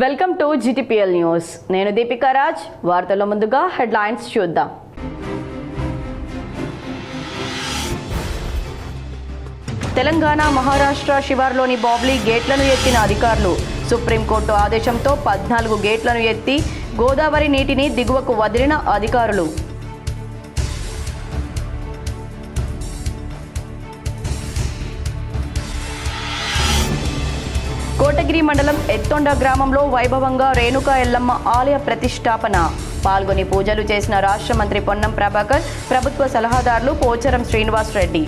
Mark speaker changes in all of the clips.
Speaker 1: Welcome to GTPL news. నేను దీపికా రాజ్. వార్తల్లో ముందుగా హెడ్లైన్స్ చూద్దాం. తెలంగాణ మహారాష్ట్ర శివార్లోని బాబ్లీ గేట్లను ఎత్తిన అధికారులు. సుప్రీంకోర్టు ఆదేశంతో 14 గేట్లను ఎత్తి గోదావరి నీటిని దిగువకు వదిలిన అధికారులు. కోటగిరి మండలం ఎత్తొండ గ్రామంలో వైభవంగా రేణుకా ఎల్లమ్మ ఆలయ ప్రతిష్టాపన. పాల్గొని పూజలు చేసిన రాష్ట్ర మంత్రి పొన్నం ప్రభాకర్, ప్రభుత్వ సలహాదారులు పోచారం శ్రీనివాస్ రెడ్డి.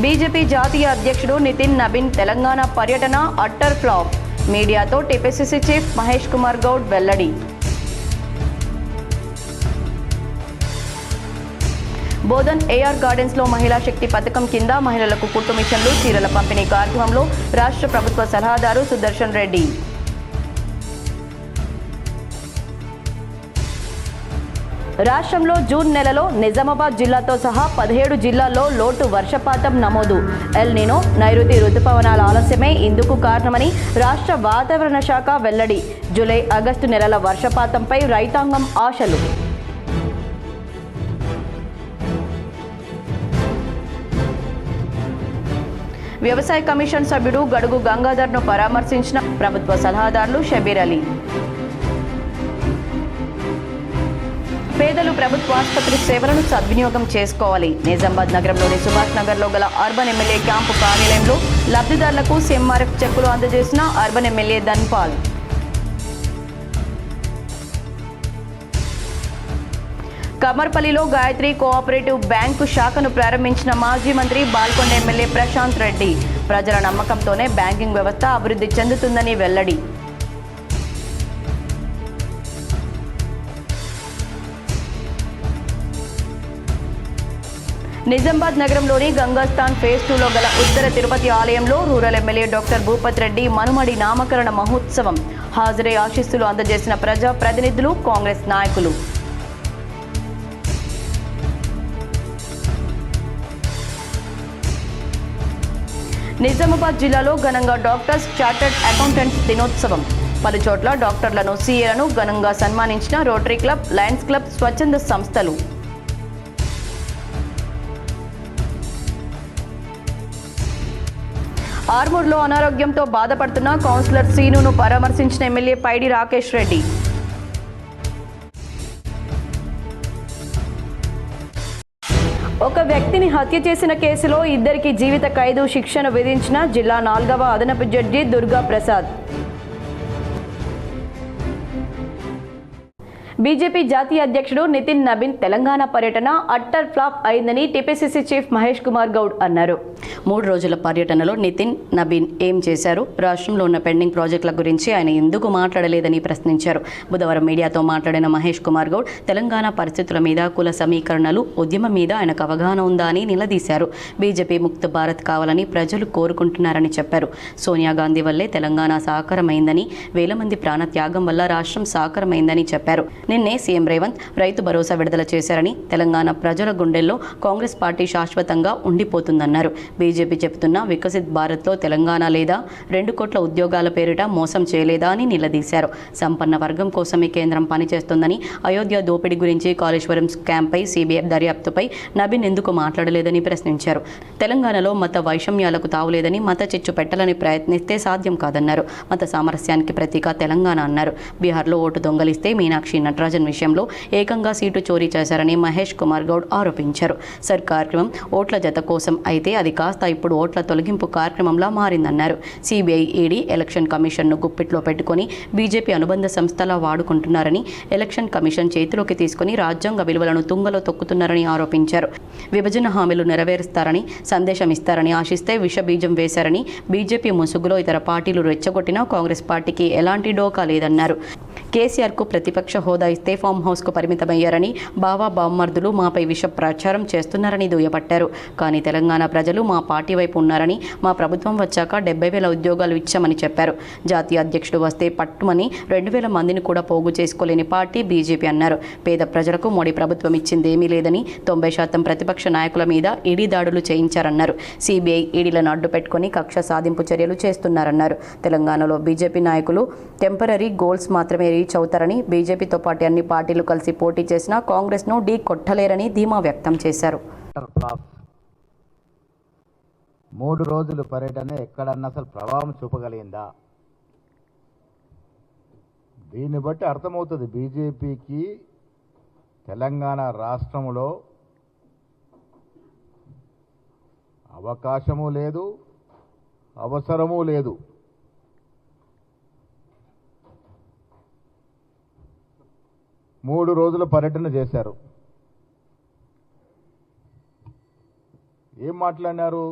Speaker 1: బీజేపీ జాతీయ అధ్యక్షుడు నితిన్ నబీన్ తెలంగాణ పర్యటన అట్టర్ ఫ్లాప్. మీడియాతో టీపీసీసీ చీఫ్ మహేష్ కుమార్ గౌడ్ వెల్లడి. బోధన్ ఏఆర్ గార్డెన్స్ లో మహిళా శక్తి పథకం కింద మహిళలకు కుట్టు మిషన్లు, చీరల పంపిణీ కార్యక్రమంలో రాష్ట్ర ప్రభుత్వ సలహాదారు సుదర్శన్ రెడ్డి. రాష్ట్రంలో జూన్ నెలలో నిజామాబాద్ జిల్లాతో సహా 17 జిల్లాల్లో లోటు వర్షపాతం నమోదు. ఎల్ నినో, నైరుతి రుతుపవనాల ఆలస్యమే ఇందుకు కారణమని రాష్ట్ర వాతావరణ శాఖ వెల్లడి. జూలై, ఆగస్టు నెలల వర్షపాతంపై రైతాంగం ఆశలు. వ్యవసాయ కమిషన్ సభ్యుడు గడుగు గంగాధర్ను పరామర్శించిన ప్రభుత్వ సలహాదారులు షబీర్ అలీ. పేదలు ప్రభుత్వ ఆసుపత్రి సేవలను సద్వినియోగం చేసుకోవాలి. నిజామాబాద్ నగరంలోని సుభాష్ నగర్లో గల అర్బన్ ఎమ్మెల్యే క్యాంపు కార్యాలయంలో లబ్ధిదారులకు CMRF చెక్కులు అందజేసిన అర్బన్ ఎమ్మెల్యే ధన్పాల్. కమర్పల్లిలో గాయత్రి కోఆపరేటివ్ బ్యాంకు శాఖను ప్రారంభించిన మాజీ మంత్రి బాల్కొండ ఎమ్మెల్యే ప్రశాంత్ రెడ్డి. ప్రజల నమ్మకంతోనే బ్యాంకింగ్ వ్యవస్థ అభివృద్ధి చెందుతుందని వెల్లడి. నిజామాబాద్ నగరంలోని గంగాస్థాన్ ఫేజ్ 2లో గల ఉత్తర తిరుపతి ఆలయంలో rural MLA doctor Bhupat Reddy మనుమడి నామకరణ మహోత్సవం. హాజరై ఆశీస్సులు అందజేసిన ప్రజా ప్రతినిధులు, కాంగ్రెస్ నాయకులు. నిజామాబాద్ జిల్లాలో ఘనంగా డాక్టర్స్ చార్టర్డ్ అకౌంటెంట్స్ దినోత్సవం. పలుచోట్ల డాక్టర్లను, సీఏలను ఘనంగా సన్మానించిన రోటరీ క్లబ్, లయన్స్ క్లబ్, స్వచ్ఛంద సంస్థలు. ఆర్మూర్లో అనారోగ్యంతో బాధపడుతున్న కౌన్సిలర్ సీనును పరామర్శించిన ఎమ్మెల్యే పైడి రాకేష్ రెడ్డి. ఒక వ్యక్తిని హత్య చేసిన కేసులో 2కి జీవిత ఖైదు శిక్షను విధించిన జిల్లా 4వ అదనపు జడ్జి దుర్గా ప్రసాద్. బీజేపీ జాతీయ అధ్యక్షుడు నితిన్ నబీన్ తెలంగాణ పర్యటన అట్టర్ ఫ్లాప్ అయిందని టీపీసీసీ చీఫ్ మహేష్ కుమార్ గౌడ్ అన్నారు. 3 రోజుల పర్యటనలో నితిన్ నబీన్ ఏం చేశారు, రాష్ట్రంలో ఉన్న పెండింగ్ ప్రాజెక్టుల గురించి ఆయన ఎందుకు మాట్లాడలేదని ప్రశ్నించారు. బుధవారం మీడియాతో మాట్లాడిన మహేష్ కుమార్ గౌడ్ తెలంగాణ పరిస్థితుల మీద, కుల సమీకరణలు, ఉద్యమం మీద ఆయనకు అవగాహన ఉందా అని నిలదీశారు. బీజేపీ ముక్త భారత్ కావాలని ప్రజలు కోరుకుంటున్నారని చెప్పారు. సోనియా గాంధీ వల్లే తెలంగాణ సాకారమైందని, వేల మంది ప్రాణత్యాగం వల్ల రాష్ట్రం సాకారమైందని చెప్పారు. నిన్నే సీఎం రేవంత్ రైతు భరోసా విడుదల చేశారని, తెలంగాణ ప్రజల గుండెల్లో కాంగ్రెస్ పార్టీ శాశ్వతంగా ఉండిపోతుందన్నారు. బీజేపీ చెబుతున్న వికసిత్ భారత్లో తెలంగాణ లేదా 2 కోట్ల ఉద్యోగాల పేరిట మోసం చేయలేదా అని నిలదీశారు. సంపన్న వర్గం కోసమే కేంద్రం పనిచేస్తుందని, అయోధ్య దోపిడీ గురించి, కాళేశ్వరం స్కామ్పై సిబిఐ దర్యాప్తుపై నబీన్ ఎందుకు మాట్లాడలేదని ప్రశ్నించారు. తెలంగాణలో మత వైషమ్యాలకు తావులేదని, మత చిచ్చు పెట్టాలని ప్రయత్నిస్తే సాధ్యం కాదన్నారు. మత సామరస్యానికి ప్రతీక తెలంగాణ అన్నారు. బీహార్లో ఓటు దొంగలిస్తే మీనాక్షి నటరాజన్ విషయంలో ఏకంగా సీటు చోరీ చేశారని మహేష్ కుమార్ గౌడ్ ఆరోపించారు. సర్ కార్యక్రమం ఓట్ల జత కోసం అయితే అది కాస్త ఇప్పుడు ఓట్ల తొలగింపు కార్యక్రమంలా మారిందన్నారు. సిబిఐ, ఈడీ, ఎలక్షన్ కమిషన్ను గుప్పిట్లో పెట్టుకుని బీజేపీ అనుబంధ సంస్థలా వాడుకుంటున్నారని, ఎలక్షన్ కమిషన్ చేతిలోకి తీసుకుని రాజ్యాంగ విలువలను తుంగలో తొక్కుతున్నారని ఆరోపించారు. విభజన హామీలు నెరవేరుస్తారని, సందేశం ఇస్తారని ఆశిస్తే విషబీజం వేశారని, బీజేపీ ముసుగులో ఇతర పార్టీలు రెచ్చగొట్టినా కాంగ్రెస్ పార్టీకి ఎలాంటి డోకా లేదన్నారు. కేసీఆర్కు ప్రతిపక్ష హోదా ఇస్తే ఫామ్ హౌస్కు పరిమితమయ్యారని బావా బామ్మర్దులు మాపై విష ప్రచారం చేస్తున్నారని దుయ్యబట్టారు. కానీ తెలంగాణ ప్రజలు మా పార్టీ వైపు ఉన్నారని, మా ప్రభుత్వం వచ్చాక 70,000 ఉద్యోగాలు ఇచ్చామని చెప్పారు. జాతీయ అధ్యక్షుడు వస్తే పట్టుమని 2,000 మందిని కూడా పోగు చేసుకోలేని పార్టీ బీజేపీ అన్నారు. పేద ప్రజలకు మోడీ ప్రభుత్వం ఇచ్చిందేమీ లేదని 90% ప్రతిపక్ష నాయకుల మీద ఈడీ దాడులు చేయించారన్నారు. సిబిఐ ఈడీలను అడ్డు పెట్టుకుని కక్ష సాధింపు చర్యలు చేస్తున్నారన్నారు. తెలంగాణలో బీజేపీ నాయకులు టెంపరరీ గోల్స్ మాత్రమే రీచ్ అవుతారని, బీజేపీతో పాటు అన్ని పార్టీలు కలిసి పోటీ చేసినా కాంగ్రెస్ను ఢీ కొట్టలేరని ధీమా వ్యక్తం చేశారు.
Speaker 2: 3 రోజుల పర్యటన ఎక్కడన్నా అసలు ప్రభావం చూపగలిగిందా? దీన్ని బట్టి అర్థమవుతుంది బీజేపీకి తెలంగాణ రాష్ట్రంలో అవకాశము లేదు, అవసరము లేదు. మూడు రోజుల పర్యటన చేశారు. ఏం మాట్లాడినారు?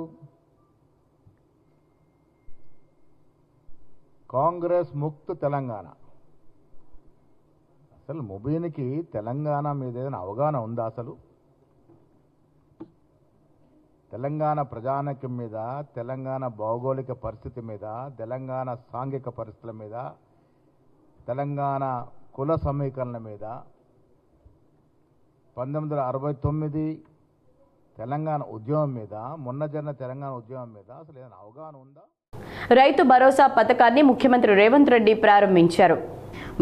Speaker 2: కాంగ్రెస్ ముక్త్ తెలంగాణ. అసలు ముబీన్కి తెలంగాణ మీద ఏదైనా అవగాహన ఉందా? అసలు తెలంగాణ ప్రజానైక్యం మీద, తెలంగాణ భౌగోళిక పరిస్థితి మీద, తెలంగాణ సాంఘిక పరిస్థితుల మీద, తెలంగాణ కుల సమీకరణ మీద, 1969 తెలంగాణ ఉద్యమం మీద, మొన్న జరిగిన తెలంగాణ ఉద్యమం మీద అసలు ఏదైనా అవగాహన ఉందా?
Speaker 1: రైతు భరోసా పథకాన్ని ముఖ్యమంత్రి రేవంత్ రెడ్డి ప్రారంభించారు.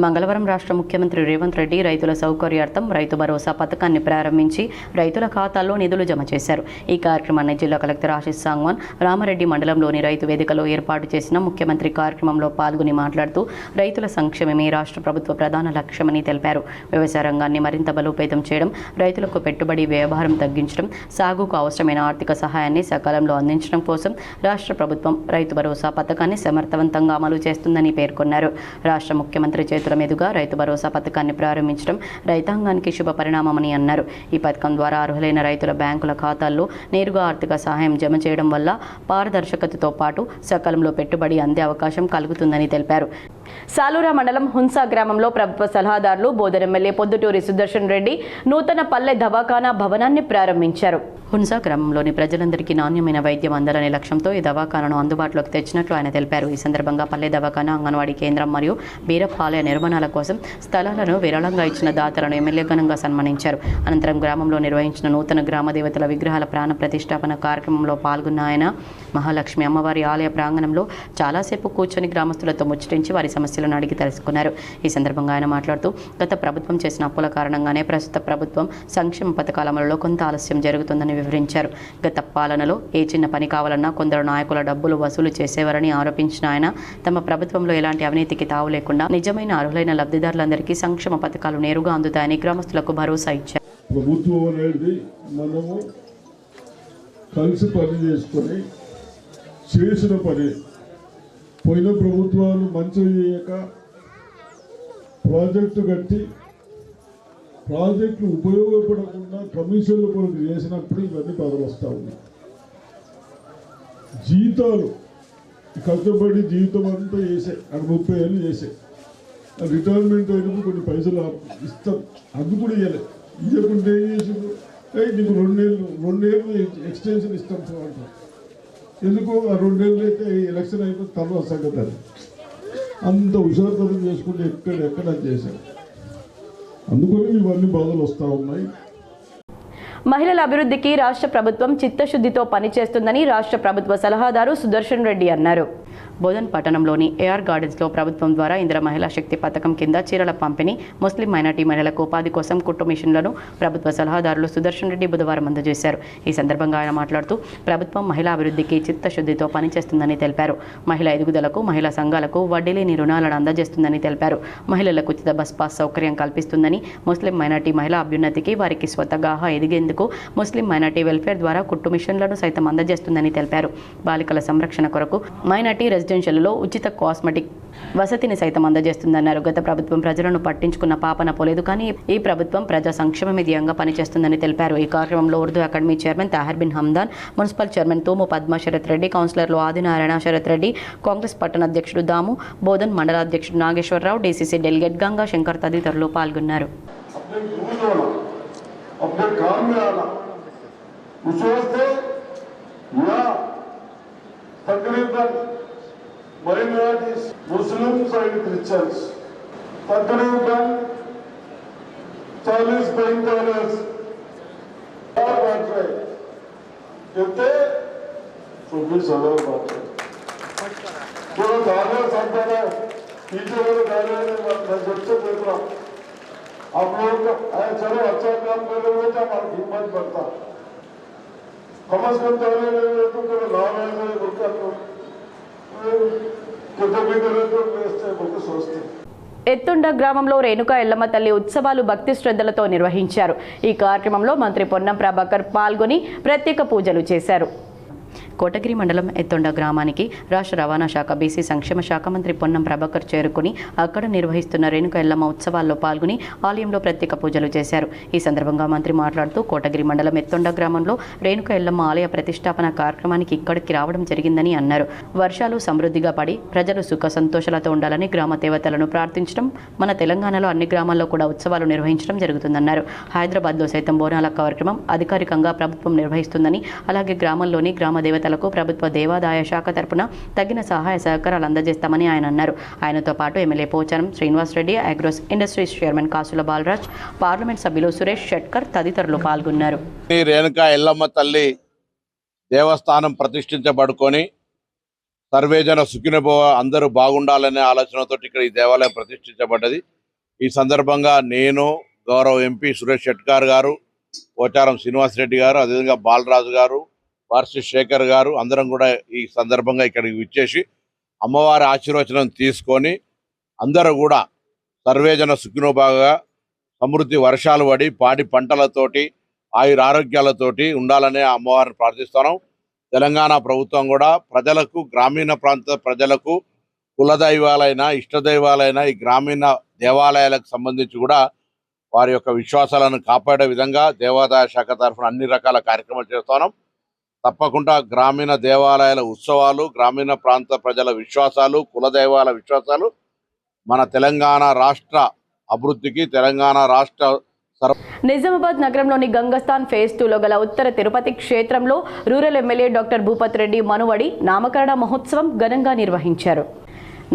Speaker 1: మంగళవారం రాష్ట్ర ముఖ్యమంత్రి రేవంత్ రెడ్డి రైతుల సౌకర్యార్థం రైతు భరోసా పథకాన్ని ప్రారంభించి రైతుల ఖాతాల్లో నిధులు జమ చేశారు. ఈ కార్యక్రమాన్ని జిల్లా కలెక్టర్ ఆశీష్ సాంగ్వాన్ రామారెడ్డి మండలంలోని రైతు వేదికలో ఏర్పాటు చేసిన ముఖ్యమంత్రి కార్యక్రమంలో పాల్గొని మాట్లాడుతూ రైతుల సంక్షేమమే రాష్ట్ర ప్రభుత్వ ప్రధాన లక్ష్యమని తెలిపారు. వ్యవసాయ రంగాన్ని మరింత బలోపేతం చేయడం, రైతులకు పెట్టుబడి వ్యయభారం తగ్గించడం, సాగుకు అవసరమైన ఆర్థిక సహాయాన్ని సకాలంలో అందించడం కోసం రాష్ట్ర ప్రభుత్వం రైతు భరోసా పథకాన్ని సమర్థవంతంగా అమలు చేస్తుందని పేర్కొన్నారు. రాష్ట్ర ముఖ్యమంత్రి చేతుల మీదుగా రైతు భరోసా పథకాన్ని ప్రారంభించడం రైతాంగానికి శుభ పరిణామమని అన్నారు. ఈ పథకం ద్వారా అర్హులైన రైతుల బ్యాంకుల ఖాతాల్లో నేరుగా ఆర్థిక సహాయం జమ చేయడం వల్ల పారదర్శకతతో పాటు సకాలంలో పెట్టుబడి అందే అవకాశం కలుగుతుందని తెలిపారు. సాలూరా మండలం హున్సా గ్రామంలో ప్రభుత్వ సలహాదారులు బోధన ఎమ్మెల్యే పొద్దుటూరి సుదర్శన్ రెడ్డి నూతన పల్లె దవాఖానా భవనాన్ని ప్రారంభించారు. హున్సా గ్రామంలోని ప్రజలందరికీ నాణ్యమైన వైద్యం అందాలనే లక్ష్యంతో ఈ దవాఖానాను అందుబాటులోకి తెచ్చినట్లు ఆయన తెలిపారు. ఈ సందర్భంగా పల్లె దవాఖానా, అంగన్వాడీ కేంద్రం మరియు బీరపాలయ నిర్మాణాల కోసం స్థలాలను విరాళంగా ఇచ్చిన దాతలను ఎమ్మెల్యే ఘనంగా సన్మానించారు. అనంతరం గ్రామంలో నిర్వహించిన నూతన గ్రామ దేవతల విగ్రహాల ప్రాణ ప్రతిష్టాపన కార్యక్రమంలో పాల్గొన్న ఆయన మహాలక్ష్మి అమ్మవారి ఆలయ ప్రాంగణంలో చాలాసేపు కూర్చొని గ్రామస్తులతో ముచ్చటించి వారి సమస్యలను అడిగి తెలుసుకున్నారు. ఈ సందర్భంగా ఆయన మాట్లాడుతూ గత ప్రభుత్వం చేసిన అప్పుల కారణంగానే ప్రస్తుత ప్రభుత్వం సంక్షేమ పథకాల అమలులో కొంత ఆలస్యం జరుగుతుందని వివరించారు. గత పాలనలో ఏ చిన్న పని కావాలన్నా కొందరు నాయకుల డబ్బులు వసూలు చేసేవారని ఆరోపించిన ఆయన తమ ప్రభుత్వంలో ఎలాంటి అవినీతికి తావు లేకుండా నిజమైన అర్హులైన లబ్ధిదారులందరికీ సంక్షేమ పథకాలు నేరుగా అందుతాయని గ్రామస్తులకు భరోసా ఇచ్చారు.
Speaker 3: ప్రభుత్వం అనేది మనము కలిసి పని చేసుకొని చేసిన పని, పోయిన ప్రభుత్వాలు మంచి చేయక ప్రాజెక్టు కట్టి ప్రాజెక్టులు ఉపయోగపడకుండా కమిషన్లు కొరకు చేసినప్పుడు ఇవన్నీ బాధలు వస్తూ ఉన్నాయి. జీతాలు కష్టపడి జీవితం అంతా చేసే, అది 30 ఏళ్ళు చేసే, రిటైర్మెంట్ అయినప్పుడు కొన్ని పైసలు ఇస్తాం, అది కూడా ఇవ్వలే. ఇవ్వకుండా ఏం చేసిండు? నీకు 2 ఏళ్ళు ఎక్స్టెన్షన్ ఇస్తాం సార్ అంటారు. ఎందుకు? ఆ 2 ఏళ్ళు అయితే ఎలక్షన్ అయిపోతే తర్వాత సంగతి. అది అంత హుషారుతనం చేసుకుంటే ఎక్కడ చేశారు. అందుకని ఇవన్నీ బాధలు వస్తూ ఉన్నాయి.
Speaker 1: మహిళల అభివృద్ధికి రాష్ట్ర ప్రభుత్వం చిత్తశుద్ధితో పనిచేస్తుందని రాష్ట్ర ప్రభుత్వ సలహాదారు సుదర్శన్ రెడ్డి అన్నారు. బోధన్ పట్టణంలోని ఏఆర్ గార్డెన్స్లో ప్రభుత్వం ద్వారా ఇందిరా మహిళా శక్తి పథకం కింద చీరల పంపిణీ, ముస్లిం మైనార్టీ మహిళలకు ఉపాధి కోసం కుట్టు మిషన్లను ప్రభుత్వ సలహాదారులు సుదర్శన్ రెడ్డి బుధవారం అందజేశారు. ఈ సందర్భంగా ఆయన మాట్లాడుతూ ప్రభుత్వం మహిళా అభివృద్ధికి చిత్తశుద్ధితో పనిచేస్తుందని తెలిపారు. మహిళా ఎదుగుదలకు, మహిళా సంఘాలకు వడ్డీ లేని రుణాలను అందజేస్తుందని తెలిపారు. మహిళలకు ఉచిత బస్ పాస్ సౌకర్యం కల్పిస్తుందని, ముస్లిం మైనార్టీ మహిళా అభ్యున్నతికి, వారికి స్వతహాగా ఎదిగేందుకు ముస్లిం మైనార్టీ వెల్ఫేర్ ద్వారా కుట్టు మిషన్లను సైతం అందజేస్తుందని తెలిపారు. బాలికల సంరక్షణ కొరకు మైనార్టీ రెసిడెన్షియల్లో ఉచిత కాస్మెటిక్ వసతిని సైతం అందజేస్తుందన్నారు. గత ప్రభుత్వం ప్రజలను పట్టించుకున్న పాపన పోలేదు, కానీ ఈ ప్రభుత్వం ప్రజా సంక్షేమ ధ్యేయంగా పనిచేస్తుందని తెలిపారు. ఈ కార్యక్రమంలో Urdu academy chairman Tahir bin Hamdan, municipal chairman Thumu Padma Sharath Reddy, కౌన్సిలర్లు ఆదినారాయణ శరత్ రెడ్డి, కాంగ్రెస్ పట్టణ అధ్యక్షుడు దాము, బోధన్ మండల అధ్యక్షుడు నాగేశ్వరరావు, డీసీసీ డెలిగేట్ గంగా శంకర్ తదితరులు పాల్గొన్నారు.
Speaker 4: minorities, Muslims and Christians. तकरीबन 40-45 बांट रहे कितने 24,000 बांट रहे थोड़ा दादा समझा रहा है पीछे वाले दादा ने मैं जब से देख रहा हूँ आप लोग चलो अच्छा काम कर रहे हो तो हमारी हिम्मत बढ़ता कम से कम दादा ने तो करो लाभ है बुरका तो
Speaker 1: ఎత్తుండ గ్రామంలో రేణుకా ఎల్లమ్మ తల్లి ఉత్సవాలు భక్తి శ్రద్ధలతో నిర్వహించారు. ఈ కార్యక్రమంలో మంత్రి పొన్నం ప్రభాకర్ పాల్గొని ప్రత్యేక పూజలు చేశారు. కోటగిరి మండలం ఎత్తుండ గ్రామానికి రాష్ట్ర రవాణా శాఖ బీసీ సంక్షేమ శాఖ మంత్రి పొన్నం ప్రభాకర్ చేరుకుని అక్కడ నిర్వహిస్తున్న రేణుకా ఎల్లమ్మ ఉత్సవాల్లో పాల్గొని ఆలయంలో ప్రత్యేక పూజలు చేశారు. ఈ సందర్భంగా మంత్రి మాట్లాడుతూ కోటగిరి మండలం ఎత్తుండ గ్రామంలో రేణుకా ఎల్లమ్మ ఆలయ ప్రతిష్టాపన కార్యక్రమానికి ఇక్కడికి రావడం జరిగిందని అన్నారు. వర్షాలు సమృద్ధిగా పడి ప్రజలు సుఖ సంతోషాలతో ఉండాలని గ్రామ దేవతలను ప్రార్థించడం, మన తెలంగాణలో అన్ని గ్రామాల్లో కూడా ఉత్సవాలు నిర్వహించడం జరుగుతుందన్నారు. హైదరాబాద్లో సైతం బోనాల కార్యక్రమం అధికారికంగా ప్రభుత్వం నిర్వహిస్తుందని, అలాగే గ్రామంలోని గ్రామ దేవతలకు ప్రభుత్వ దేవాదాయ శాఖ తరపున తగిన సహాయ సహకారాలు అందజేస్తామని ఆయన అన్నారు. ఆయనతో పాటు MLA Pocharam Srinivas Reddy, agros industries chairman కాసుల బాలరాజ్, పార్లమెంట్ సభ్యులు సురేష్ షెట్కర్ తదితరులు పాల్గొన్నారు.
Speaker 5: రేణుకా ఎల్లమ్మ తల్లి దేవస్థానం ప్రతిష్ఠించబడుకొని సర్వేజన సుఖినభవ అందరూ బాగుండాలనే ఆలోచనతో ఇక్కడ ఈ దేవాలయం ప్రతిష్ఠించబడ్డది. ఈ సందర్భంగా నేను, గౌరవ ఎంపీ సురేష్ షెట్కర్ గారు, పోచారం శ్రీనివాస్ రెడ్డి గారు, అదేవిధంగా బాలరాజు గారు, వార్షి శేఖర్ గారు అందరం కూడా ఈ సందర్భంగా ఇక్కడికి విచ్చేసి అమ్మవారి ఆశీర్వచనం తీసుకొని అందరూ కూడా సర్వేజన సుఖినోభాగా సమృద్ధి వర్షాలు పడి పాడి పంటలతోటి ఆయురారోగ్యాలతోటి ఉండాలనే అమ్మవారిని ప్రార్థిస్తున్నాం. తెలంగాణ ప్రభుత్వం కూడా ప్రజలకు, గ్రామీణ ప్రాంత ప్రజలకు కులదైవాలైన ఇష్టదైవాలైన ఈ గ్రామీణ దేవాలయాలకు సంబంధించి కూడా వారి యొక్క విశ్వాసాలను కాపాడే విధంగా దేవాదాయ శాఖ తరఫున అన్ని రకాల కార్యక్రమాలు చేస్తున్నాం. తప్పకుండా గ్రామీణ దేవాలయాల ఉత్సవాలు, గ్రామీణ ప్రాంత ప్రజల విశ్వాసాలు, కులదైవాల విశ్వాసాలు మన తెలంగాణ రాష్ట్ర అభివృద్ధికి, తెలంగాణ రాష్ట్ర
Speaker 1: నిజామాబాద్ నగరంలోని గంగస్థాన్ ఫేజ్ 2లో గల ఉత్తర తిరుపతి క్షేత్రంలో rural MLA doctor Bhupat Reddy మనువడి నామకరణ మహోత్సవం ఘనంగా నిర్వహించారు.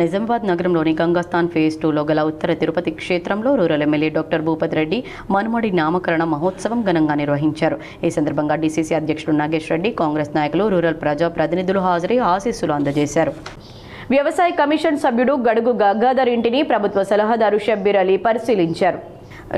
Speaker 1: నిజామాబాద్ నగరంలోని గంగాస్థాన్ ఫేజ్ 2లో గల ఉత్తర తిరుపతి క్షేత్రంలో rural MLA doctor Bhupat Reddy మనుమడి నామకరణ మహోత్సవం ఘనంగా నిర్వహించారు. ఈ సందర్భంగా డీసీసీ అధ్యక్షుడు నాగేష్ రెడ్డి, కాంగ్రెస్ నాయకులు, రూరల్ ప్రజా ప్రతినిధులు హాజరై ఆశీస్సులు అందజేశారు. వ్యవసాయ కమిషన్ సభ్యుడు గడుగు గంగాధర్ ఇంటిని ప్రభుత్వ సలహాదారు షబ్బీర్ అలీ పరిశీలించారు.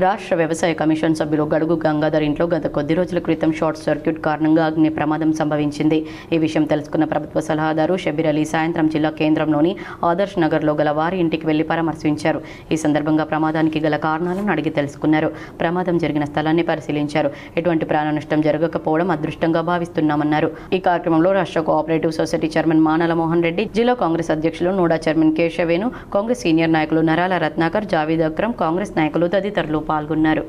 Speaker 1: రాష్ట్ర వ్యవసాయ కమిషన్ సభ్యులు గడుగు గంగాధర్ ఇంట్లో గత కొద్ది రోజుల క్రితం షార్ట్ సర్క్యూట్ కారణంగా అగ్ని ప్రమాదం సంభవించింది. ఈ విషయం తెలుసుకున్న ప్రభుత్వ సలహాదారు షబ్బీర్ అలీ సాయంత్రం జిల్లా కేంద్రంలోని ఆదర్శ్ నగర్లో గల వారి ఇంటికి వెళ్లి పరామర్శించారు. ఈ సందర్భంగా ప్రమాదానికి గల కారణాలను అడిగి తెలుసుకున్నారు. ప్రమాదం జరిగిన స్థలాన్ని పరిశీలించారు. ఎటువంటి ప్రాణ నష్టం జరగకపోవడం అదృష్టంగా భావిస్తున్నామన్నారు. ఈ కార్యక్రమంలో రాష్ట్ర cooperative society chairman మానల Mohan Reddy, జిల్లా కాంగ్రెస్ అధ్యక్షులు NUDA chairman Keshavenu, Congress senior నాయకులు నరాల రత్నాకర్, జావీద్ అక్రమ్, కాంగ్రెస్ నాయకులు తదితరులు పాల్గొన్నారు.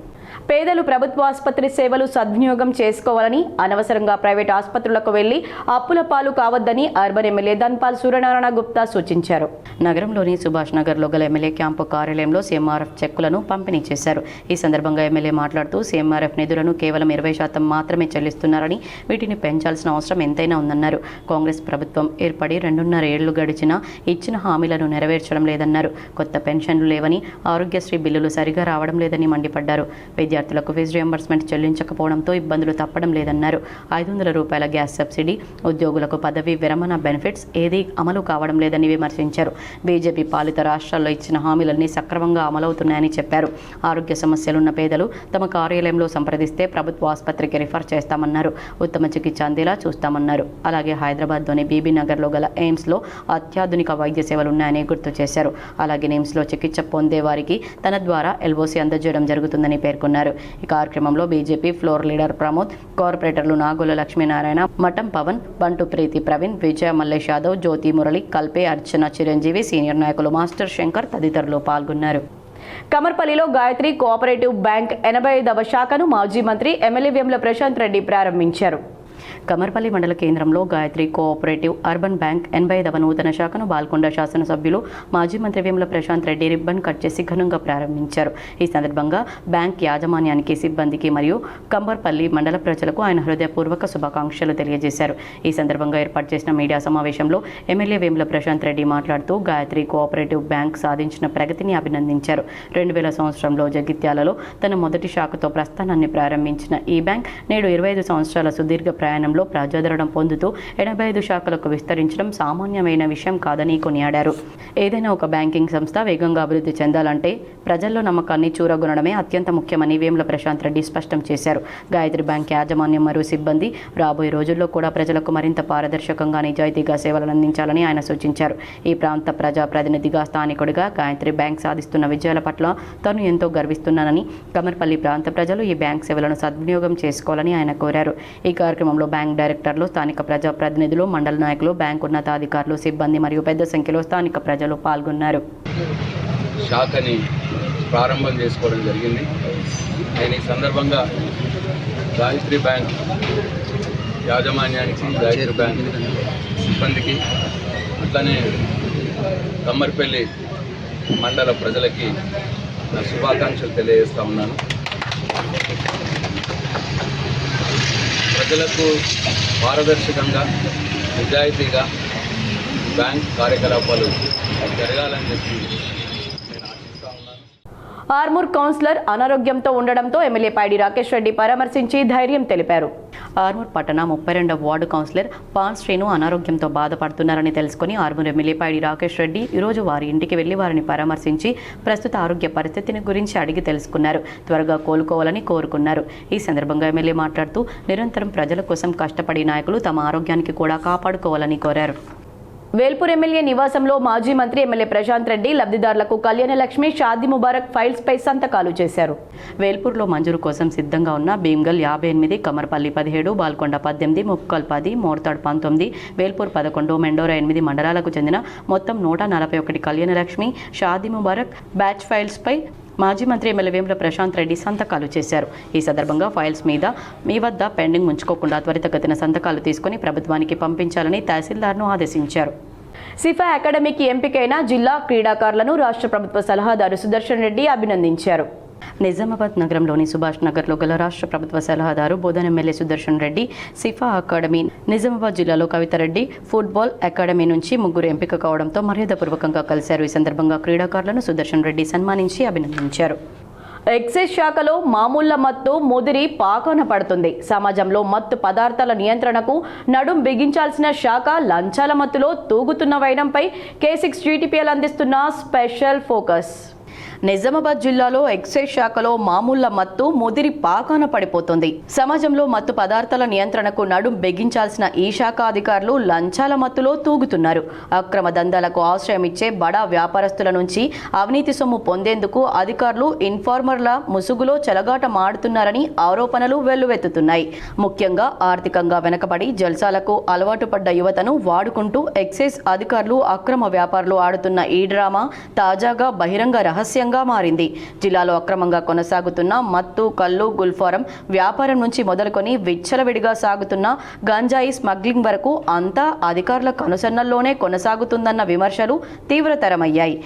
Speaker 1: పేదలు ప్రభుత్వ ఆసుపత్రి సేవలు సద్వినియోగం చేసుకోవాలని, అనవసరంగా ప్రైవేట్ ఆసుపత్రులకు వెళ్లి అప్పుల పాలు కావద్దని అర్బన్ ఎమ్మెల్యే ధన్పాల్ సూర్యనారాయణ గుప్తా సూచించారు. నగరంలోని సుభాష్ నగర్లో గల ఎమ్మెల్యే క్యాంపు కార్యాలయంలో సీఎంఆర్ఎఫ్ చెక్కులను పంపిణీ చేశారు. ఈ సందర్భంగా ఎమ్మెల్యే మాట్లాడుతూ సీఎంఆర్ఎఫ్ నిధులను కేవలం 20% మాత్రమే చెల్లిస్తున్నారని, వీటిని పెంచాల్సిన అవసరం ఎంతైనా ఉందన్నారు. కాంగ్రెస్ ప్రభుత్వం ఏర్పడి 2.5 ఏళ్లు గడిచినా ఇచ్చిన హామీలను నెరవేర్చడం లేదన్నారు. కొత్త పెన్షన్లు లేవని, ఆరోగ్యశ్రీ బిల్లులు సరిగా రావడం లేదని మండిపడ్డారు. విద్యార్థులకు ఫీజు రియంబర్స్మెంట్ చెల్లించకపోవడంతో ఇబ్బందులు తప్పడం లేదన్నారు. 500 రూపాయల గ్యాస్ సబ్సిడీ, ఉద్యోగులకు పదవి విరమణ బెనిఫిట్స్ ఏదీ అమలు కావడం లేదని విమర్శించారు. బీజేపీ పాలిత రాష్ట్రాల్లో ఇచ్చిన హామీలన్నీ సక్రమంగా అమలవుతున్నాయని చెప్పారు. ఆరోగ్య సమస్యలున్న పేదలు తమ కార్యాలయంలో సంప్రదిస్తే ప్రభుత్వ ఆసుపత్రికి రిఫర్ చేస్తామన్నారు. ఉత్తమ చికిత్స అందేలా చూస్తామన్నారు. అలాగే హైదరాబాద్లోని బీబీ నగర్లో గల ఎయిమ్స్లో అత్యాధునిక వైద్య సేవలు ఉన్నాయని గుర్తు చేశారు. అలాగే ఎయిమ్స్లో చికిత్స పొందే వారికి తన ద్వారా ఎల్ఓసీ అందజేయడం జరుగుతుందని పేర్కొన్నారు. పాల్గొన్నారు. ఈ కార్యక్రమంలో బీజేపీ ఫ్లోర్ లీడర్ ప్రమోద్, కార్పొరేటర్లు నాగుల లక్ష్మీనారాయణ, మఠం పవన్, బంటు ప్రీతి ప్రవీణ్, విజయ మల్లేష్ యాదవ్, జ్యోతి మురళి, కల్పే, అర్చన, చిరంజీవి, సీనియర్ నాయకులు మాస్టర్ శంకర్ తదితరులు పాల్గొన్నారు. కమర్పల్లిలో గాయత్రి కోఆపరేటివ్ బ్యాంక్ 85వ శాఖను మాజీ మంత్రి ఎమ్మెల్యే వేముల ప్రశాంత్ రెడ్డి ప్రారంభించారు. కమర్పల్లి మండల కేంద్రంలో గాయత్రి కోఆపరేటివ్ అర్బన్ బ్యాంక్ 85వ నూతన శాఖను బాల్కొండ శాసనసభ్యులు మాజీ మంత్రి వేముల ప్రశాంత్ రెడ్డి రిబ్బన్ కట్ చేసి ఘనంగా ప్రారంభించారు. ఈ సందర్భంగా బ్యాంక్ యాజమాన్యానికి, సిబ్బందికి మరియు కమర్పల్లి మండల ప్రజలకు ఆయన హృదయపూర్వక శుభాకాంక్షలు తెలియజేశారు. ఈ సందర్భంగా ఏర్పాటు చేసిన మీడియా సమావేశంలో ఎమ్మెల్యే వేముల ప్రశాంత్ రెడ్డి మాట్లాడుతూ గాయత్రి కోఆపరేటివ్ బ్యాంక్ సాధించిన ప్రగతిని అభినందించారు. 2000 సంవత్సరంలో జగిత్యాలలో తన మొదటి శాఖతో ప్రస్థానాన్ని ప్రారంభించిన ఈ బ్యాంక్ నేడు 25 సంవత్సరాల సుదీర్ఘ ప్రయాణంలో ప్రజాదరణ పొందుతూ 85 శాఖలకు విస్తరించడం సామాన్యమైన విషయం కాదని కొనియాడారు. ఏదైనా ఒక బ్యాంకింగ్ సంస్థ వేగంగా అభివృద్ధి చెందాలంటే ప్రజల్లో నమ్మకాన్ని చూరగొనడమే అత్యంత ముఖ్యమని వేముల ప్రశాంత్ రెడ్డి స్పష్టం చేశారు. గాయత్రి బ్యాంక్ యాజమాన్యం మరియు సిబ్బంది రాబోయే రోజుల్లో కూడా ప్రజలకు మరింత పారదర్శకంగా, నిజాయితీగా సేవలను అందించాలని ఆయన సూచించారు. ఈ ప్రాంత ప్రజా ప్రతినిధిగా, స్థానికుడిగా గాయత్రి బ్యాంక్ సాధిస్తున్న విజయాల పట్ల తాను ఎంతో గర్విస్తున్నానని, కమర్పల్లి ప్రాంత ప్రజలు ఈ బ్యాంక్ సేవలను సద్వినియోగం చేసుకోవాలని ఆయన కోరారు. ఈ కార్యక్రమంలో బ్యాంక్ డైరెక్టర్లు, స్థానిక ప్రజా ప్రతినిధులు, మండల నాయకులు, బ్యాంక్ ఉన్నతాధికారులు, సిబ్బంది మరియు పెద్ద సంఖ్యలో స్థానిక ప్రజలు పాల్గొన్నారు.
Speaker 6: శాఖని ప్రారంభం చేసుకోవడం జరిగింది. నేను ఈ సందర్భంగా గాయత్రి బ్యాంక్ యాజమాన్యానికి, గాయత్రి బ్యాంక్ సిబ్బందికి, అట్లనే కమ్మర్పల్లి మండల ప్రజలకి నా శుభాకాంక్షలు తెలియజేస్తా ఉన్నాను. ప్రజలకు పారదర్శకంగా, నిజాయితీగా బ్యాంక్ కార్యకలాపాలు జరగాలని చెప్పి నేను ఆశిస్తా ఉన్నాను.
Speaker 1: ఆర్మూర్ కౌన్సిలర్ అనారోగ్యంతో ఉండడంతో ఎమ్మెల్యే పైడి రాకేష్ రెడ్డి పరామర్శించి ధైర్యం తెలిపారు. ఆర్మూర్ పట్టణ 32వ వార్డు కౌన్సిలర్ పాన్ శ్రీను అనారోగ్యంతో బాధపడుతున్నారని తెలుసుకుని ఆర్మూర్ ఎమ్మెల్యే పైడి రాకేష్ రెడ్డి ఈరోజు వారి ఇంటికి వెళ్లి వారిని పరామర్శించి ప్రస్తుత ఆరోగ్య పరిస్థితిని గురించి అడిగి తెలుసుకున్నారు. త్వరగా కోలుకోవాలని కోరుకున్నారు. ఈ సందర్భంగా ఎమ్మెల్యే మాట్లాడుతూ నిరంతరం ప్రజల కోసం కష్టపడే నాయకులు తమ ఆరోగ్యానికి కూడా కాపాడుకోవాలని కోరారు. వేల్పూర్ ఎమ్మెల్యే నివాసంలో మాజీ మంత్రి ఎమ్మెల్యే ప్రశాంత్ రెడ్డి లబ్ధిదారులకు కళ్యాణలక్ష్మి, షాదీ ముబారక్ ఫైల్స్ పై సంతకాలు చేశారు. వేల్పూర్లో మంజూరు కోసం సిద్ధంగా ఉన్న భీమ్గల్ 58, కమర్పల్లి 17, బాల్కొండ 18, ముప్కల్ 10, మోర్తాడ్ 19, వేల్పూర్ 11, మెండోరా 8 మండలాలకు చెందిన మొత్తం 141 కళ్యాణలక్ష్మి, షాదీ ముబారక్ బ్యాచ్ ఫైల్స్ పై మాజీ మంత్రి ఎమ్మెల్యే వేముల ప్రశాంత్ రెడ్డి సంతకాలు చేశారు. ఈ సందర్భంగా ఫైల్స్ మీద మీ వద్ద పెండింగ్ ఉంచుకోకుండా త్వరితగతిన సంతకాలు తీసుకుని ప్రభుత్వానికి పంపించాలని తహసీల్దార్ను ఆదేశించారు. సిఫా అకాడమీకి ఎంపికైన జిల్లా క్రీడాకారులను రాష్ట్ర ప్రభుత్వ సలహాదారు సుదర్శన్ రెడ్డి అభినందించారు. నిజామాబాద్ నగరంలోని సుభాష్ నగర్లో గల రాష్ట్ర ప్రభుత్వ సలహాదారు బోధన ఎమ్మెల్యే సుదర్శన్ రెడ్డి సిఫా అకాడమీ, నిజామాబాద్ జిల్లాలో కవితారెడ్డి ఫుట్బాల్ అకాడమీ నుంచి 3 ఎంపిక కావడంతో మర్యాదపూర్వకంగా కలిశారు. ఈ సందర్భంగా క్రీడాకారులను సుదర్శన్ రెడ్డి సన్మానించి అభినందించారు. ఎక్సైజ్ శాఖలో మామూళ్ల మత్తు ముదిరి పాకాన పడుతుంది. సమాజంలో మత్తు పదార్థాల నియంత్రణకు నడుం బిగించాల్సిన శాఖ లంచాల మత్తులో తూగుతున్న వైనంపై K6 GTPL అందిస్తున్న స్పెషల్ ఫోకస్. నిజామాబాద్ జిల్లాలో ఎక్సైజ్ శాఖలో మామూళ్ల మత్తు ముదిరి పాకాన పడిపోతుంది. సమాజంలో మత్తు పదార్థాల నియంత్రణకు నడుం బిగించాల్సిన ఈ శాఖ అధికారులు లంచాల మత్తులో తూగుతున్నారు. అక్రమ దందాలకు ఆశ్రయం ఇచ్చే బడా వ్యాపారస్తుల నుంచి అవినీతి సొమ్ము పొందేందుకు అధికారులు ఇన్ఫార్మర్ల ముసుగులో చెలగాట మాడుతున్నారని ఆరోపణలు వెల్లువెత్తుతున్నాయి. ముఖ్యంగా ఆర్థికంగా వెనకబడి జల్సాలకు అలవాటు పడ్డ యువతను వాడుకుంటూ ఎక్సైజ్ అధికారులు అక్రమ వ్యాపారులు ఆడుతున్న ఈ డ్రామా తాజాగా బహిరంగ రహస్యంగా మారింది. జిల్లాలో అక్రమంగా కొనసాగుతున్న మత్తు, కల్లు, గుల్ఫారం వ్యాపారం నుంచి మొదలుకొని విచ్చలవిడిగా సాగుతున్న గంజాయి స్మగ్లింగ్ వరకు అంతా అధికారుల కనుసన్నల్లోనే కొనసాగుతుందన్న విమర్శలు తీవ్రతరమయ్యాయి.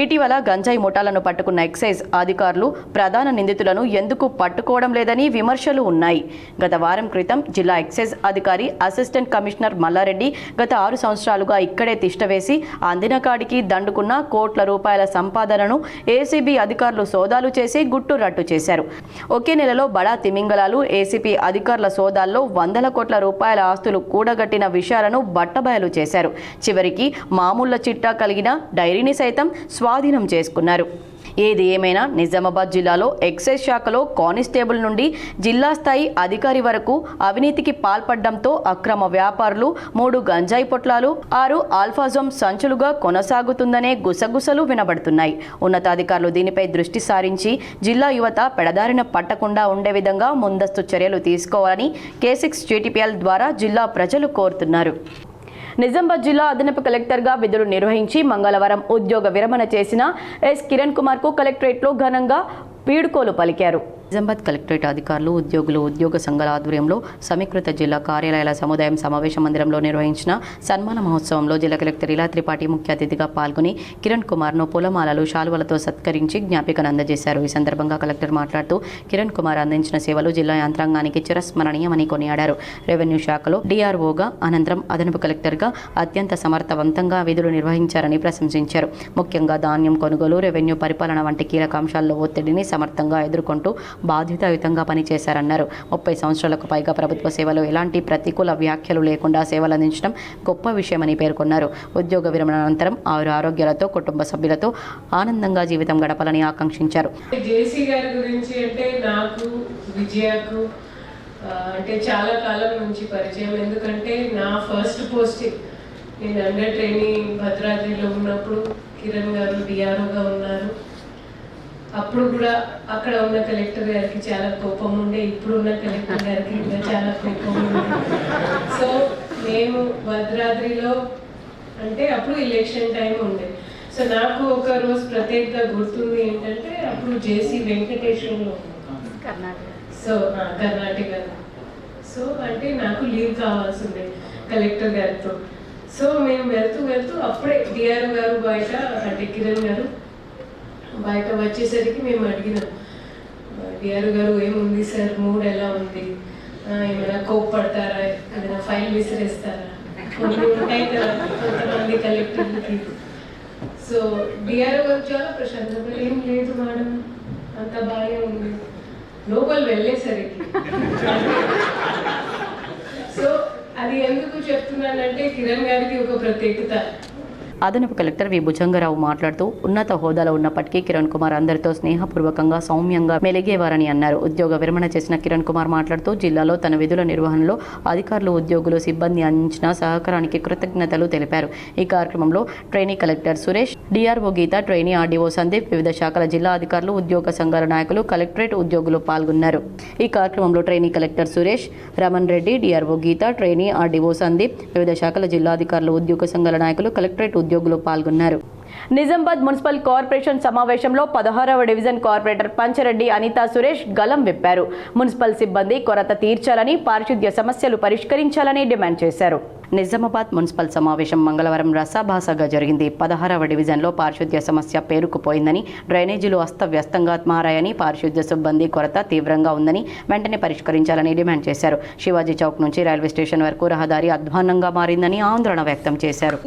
Speaker 1: ఇటీవల గంజాయి ముఠాలను పట్టుకున్న ఎక్సైజ్ అధికారులు ప్రధాన నిందితులను ఎందుకు పట్టుకోవడం లేదని విమర్శలు ఉన్నాయి. గత వారం క్రితం జిల్లా ఎక్సైజ్ అధికారి అసిస్టెంట్ కమిషనర్ మల్లారెడ్డి గత 6 సంవత్సరాలుగా ఇక్కడే తిష్టవేసి అందిన కాడికి దండుకున్న కోట్ల రూపాయల సంపాదనను ఏసీబీ అధికారులు సోదాలు చేసి గుట్టు రట్టు చేశారు. ఒకే నెలలో బడా తిమింగలాలు ఏసీపీ అధికారుల సోదాల్లో 100 కోట్ల రూపాయల ఆస్తులు కూడగట్టిన విషయాలను బట్టబయలు చేశారు. చివరికి మామూళ్ల చిట్టా కలిగిన డైరీని సైతం స్వాధీనం చేసుకున్నారు. ఏది ఏమైనా నిజామాబాద్ జిల్లాలో ఎక్సైజ్ శాఖలో కానిస్టేబుల్ నుండి జిల్లా స్థాయి అధికారి వరకు అవినీతికి పాల్పడడంతో అక్రమ వ్యాపారులు 3 గంజాయి పొట్లాలు 6 ఆల్ఫాజోమ్ సంచులుగా కొనసాగుతుందనే గుసగుసలు వినబడుతున్నాయి. ఉన్నతాధికారులు దీనిపై దృష్టి సారించి జిల్లా యువత పెడదారిన పట్టకుండా ఉండే విధంగా ముందస్తు చర్యలు తీసుకోవాలని K6 GTPL ద్వారా జిల్లా ప్రజలు కోరుతున్నారు. నిజామాబాద్ జిల్లా అదనపు కలెక్టర్గా విధులు నిర్వహించి మంగళవారం ఉద్యోగ విరమణ చేసిన ఎస్ కిరణ్ కుమార్కు కలెక్టరేట్లో ఘనంగా వీడ్కోలు పలికారు. నిజామాబాద్ కలెక్టరేట్ అధికారులు, ఉద్యోగులు, ఉద్యోగ సంఘాల ఆధ్వర్యంలో సమీకృత జిల్లా కార్యాలయాల సముదాయం సమావేశ మందిరంలో నిర్వహించిన సన్మాన మహోత్సవంలో జిల్లా కలెక్టర్ ఇలా త్రిపాఠి ముఖ్య అతిథిగా పాల్గొని కిరణ్ కుమార్ను పూలమాలలు, శాలువలతో సత్కరించి జ్ఞాపికను అందజేశారు. ఈ సందర్భంగా కలెక్టర్ మాట్లాడుతూ కిరణ్ కుమార్ అందించిన సేవలు జిల్లా యంత్రాంగానికి చిరస్మరణీయమని కొనియాడారు. రెవెన్యూ శాఖలో DROగా అనంతరం అదనపు కలెక్టర్గా అత్యంత సమర్థవంతంగా విధులు నిర్వహించారని ప్రశంసించారు. ముఖ్యంగా ధాన్యం కొనుగోలు, రెవెన్యూ పరిపాలన వంటి కీలక అంశాల్లో ఒత్తిడిని సమర్థంగా ఎదుర్కొంటూ బాధ్యతాయుతంగా పనిచేశారన్నారు. 30 సంవత్సరాలకు పైగా ప్రభుత్వ సేవలో ఎలాంటి ప్రతికూల వ్యాఖ్యలు లేకుండా సేవలు అందించడం గొప్ప విషయమని పేర్కొన్నారు. ఉద్యోగ విరమణ అనంతరం ఆరు ఆరోగ్యాలతో కుటుంబ సభ్యులతో ఆనందంగా జీవితం గడపాలని ఆకాంక్షించారు.
Speaker 7: జేసీ గారి గురించి అంటే నాకు విజయకు అంటే చాలా కాలం నుంచి పరిచయం. ఎందుకంటే నా ఫస్ట్ పోస్టింగ్ నేను అండర్ ట్రైనింగ్ భద్రాద్రిలో ఉన్నప్పుడు కిరణ్ గారు DROగా ఉన్నారు. అప్పుడు కూడా అక్కడ ఉన్న కలెక్టర్ గారికి చాలా కోపం ఉండే, ఇప్పుడున్న కలెక్టర్ గారికి ఇంకా చాలా కోపం ఉండే. సో మేము భద్రాద్రిలో అంటే అప్పుడు ఎలక్షన్ టైం ఉండే. సో నాకు ఒక రోజు ప్రత్యేకంగా గుర్తుంది ఏంటంటే అప్పుడు జేసీ వెంకటేశ్వర్లో సో కర్ణాటకలో. సో అంటే నాకు లీవ్ కావాల్సి ఉండే కలెక్టర్ గారితో. సో మేము వెళ్తూ అప్పుడే DRO గారు బయట అంటే కిరణ్ గారు బయట వచ్చేసరికి మేము అడిగినాం, DRO గారు ఏముంది సార్, మూడ్ ఎలా ఉంది, ఏమైనా కోప్పడతారా, ఏమైనా ఫైల్ విసిరేస్తారా, కొన్ని ఉంటాయి కదా కొంతమంది కలెక్టర్లకి. సో DRO గారు చాలా ప్రశాంతంగా ఏం లేదు మేడం అంత బాగానే ఉంది లోపల వెళ్ళేసరికి. సో అది ఎందుకు చెప్తున్నానంటే కిరణ్ గారికి ఒక ప్రత్యేకత.
Speaker 1: అదనపు కలెక్టర్ వి భుజంగరావు మాట్లాడుతూ ఉన్నత హోదాలో ఉన్నప్పటికీ కిరణ్ కుమార్ అందరితో స్నేహపూర్వకంగా సౌమ్యంగా మెలిగేవారని అన్నారు. ఉద్యోగ విరమణ చేసిన కిరణ్ కుమార్ మాట్లాడుతూ జిల్లాలో తన విధుల నిర్వహణలో అధికారులు, ఉద్యోగులు, సిబ్బంది అందించిన సహకారానికి కృతజ్ఞతలు తెలిపారు. ఈ కార్యక్రమంలో ట్రైనీ కలెక్టర్ సురేష్, DRO గీత, ట్రైనీ RDO సందీప్, వివిధ శాఖల జిల్లా అధికారులు, ఉద్యోగ సంఘాల నాయకులు, కలెక్టరేట్ ఉద్యోగులు పాల్గొన్నారు. ఈ కార్యక్రమంలో trainee collector Suresh, Raman Reddy, DRO గీత, ట్రైనీ RDO సందీప్, వివిధ శాఖల జిల్లా అధికారులు, ఉద్యోగ సంఘాల నాయకులు, కలెక్టరేట్ ఉద్యోగులు పాల్గొన్నారు. నిజామాబాద్ మున్సిపల్ కార్పొరేషన్ సమావేశంలో 16వ డివిజన్ కార్పొరేటర్ పంచరెడ్డి అనితా సురేష్ గలం విప్పారు. మున్సిపల్ సిబ్బంది కొరత తీర్చాలని, పారిశుద్ధ్య సమస్యలు పరిష్కరించాలని డిమాండ్ చేశారు. నిజామాబాద్ మున్సిపల్ సమావేశం మంగళవారం రసాభాసగా జరిగింది. 16వ డివిజన్లో పారిశుద్ధ్య సమస్య పేరుకుపోయిందని, డ్రైనేజీలు అస్తవ్యస్తంగా మారాయని, పారిశుద్ధ్య సిబ్బంది కొరత తీవ్రంగా ఉందని వెంటనే పరిష్కరించాలని డిమాండ్ చేశారు. శివాజీ చౌక్ నుంచి రైల్వే స్టేషన్ వరకు రహదారి అధ్వాన్నంగా మారిందని ఆందోళన వ్యక్తం చేశారు.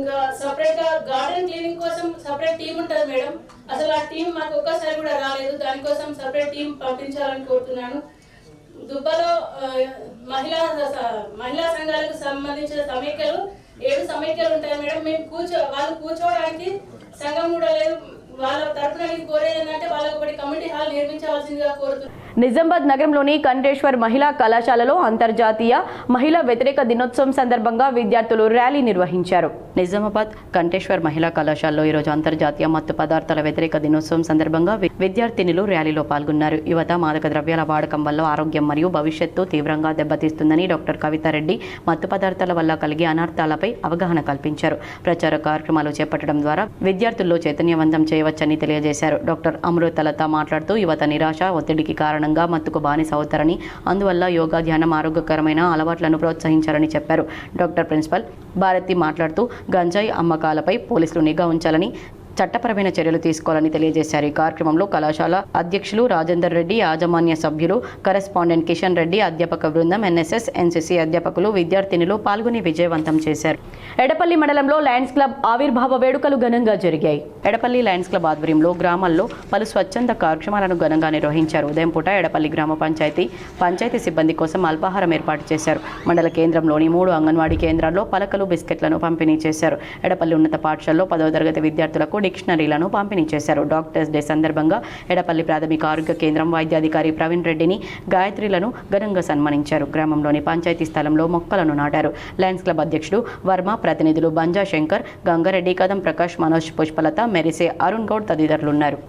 Speaker 8: సపరేట్ టీం ఉంటుంది మేడం, అసలు ఆ టీం మాకు ఒక్కసారి కూడా రాలేదు. దానికోసం సపరేట్ టీం పంపించాలని కోరుతున్నాను. దుబ్బలో మహిళా సంఘాలకు సంబంధించిన సమైక్యలు 7 సమైక్యలు ఉంటాయి మేడం. మేము వాళ్ళు కూర్చోవడానికి సంఘం కూడా లేదు. వాళ్ళ తరఫున కోరేది ఏంటంటే వాళ్ళకి ఒకటి కమ్యూనిటీ హాల్ నిర్మించవలసిందిగా కోరుతున్నాను.
Speaker 1: నిజామాబాద్ నగరంలోని కంఠేశ్వర్ మహిళా కళాశాలలో అంతర్జాతీయ మహిళా వ్యతిరేక దినోత్సవం సందర్భంగా విద్యార్థులు ర్యాలీ నిర్వహించారు. నిజామాబాద్ కంఠేశ్వర్ మహిళా కళాశాలలో ఈరోజు అంతర్జాతీయ మత్తు పదార్థాల వ్యతిరేక దినోత్సవం సందర్భంగా విద్యార్థినులు ర్యాలీలో పాల్గొన్నారు. యువత మాదక ద్రవ్యాల వాడకం వల్ల ఆరోగ్యం మరియు భవిష్యత్తు తీవ్రంగా దెబ్బతీస్తుందని డాక్టర్ కవితారెడ్డి మత్తు పదార్థాల వల్ల కలిగే అనర్థాలపై అవగాహన కల్పించారు. ప్రచార కార్యక్రమాలు చేపట్టడం ద్వారా విద్యార్థుల్లో చైతన్యవంతం చేయవచ్చని తెలియజేశారు. డాక్టర్ అమృతలత మాట్లాడుతూ యువత నిరాశ, ఒత్తిడికి కారణంగా మత్తుకు బానిస అవుతారని, అందువల్ల యోగా, ధ్యానం, ఆరోగ్యకరమైన అలవాట్లను ప్రోత్సహించాలని చెప్పారు. డాక్టర్ ప్రిన్సిపల్ భారతి మాట్లాడుతూ గంజాయి అమ్మకాలపై పోలీసులు నిఘా ఉంచాలని, చట్టపరమైన చర్యలు తీసుకోవాలని తెలియజేశారు. ఈ కార్యక్రమంలో కళాశాల అధ్యక్షులు రాజేందర్ రెడ్డి, యాజమాన్య సభ్యులు, కరెస్పాండెంట్ కిషన్ రెడ్డి, అధ్యాపక బృందం, NSS, NCC అధ్యాపకులు, విద్యార్థినులు పాల్గొని విజయవంతం చేశారు. ఎడపల్లి మండలంలో లయన్స్ క్లబ్ ఆవిర్భావ వేడుకలు ఘనంగా జరిగాయి. ఎడపల్లి లయన్స్ క్లబ్ ఆధ్వర్యంలో గ్రామాల్లో పలు స్వచ్ఛంద కార్యక్రమాలను ఘనంగా నిర్వహించారు. ఉదయం పూట ఎడపల్లి గ్రామ పంచాయతీ సిబ్బంది కోసం అల్పాహారం ఏర్పాటు చేశారు. మండల కేంద్రంలోని 3 అంగన్వాడీ కేంద్రాల్లో పలకలు, బిస్కెట్లను పంపిణీ చేశారు. ఎడపల్లి ఉన్నత పాఠశాలలో 10వ తరగతి విద్యార్థులకు డిక్షనరీలను పంపిణీ చేశారు. డాక్టర్స్ డే సందర్భంగా ఎడపల్లి ప్రాథమిక ఆరోగ్య కేంద్రం వైద్యాధికారి ప్రవీణ్ రెడ్డిని, గాయత్రిలను ఘనంగా సన్మానించారు. గ్రామంలోని పంచాయతీ స్థలంలో మొక్కలను నాటారు. లయన్స్ క్లబ్ అధ్యక్షుడు వర్మ, ప్రతినిధులు బంజా శంకర్, గంగారెడ్డి, కదం ప్రకాష్, మనోజ్, పుష్పలత, మెరిసే అరుణ్ గౌడ్ తదితరులున్నారు.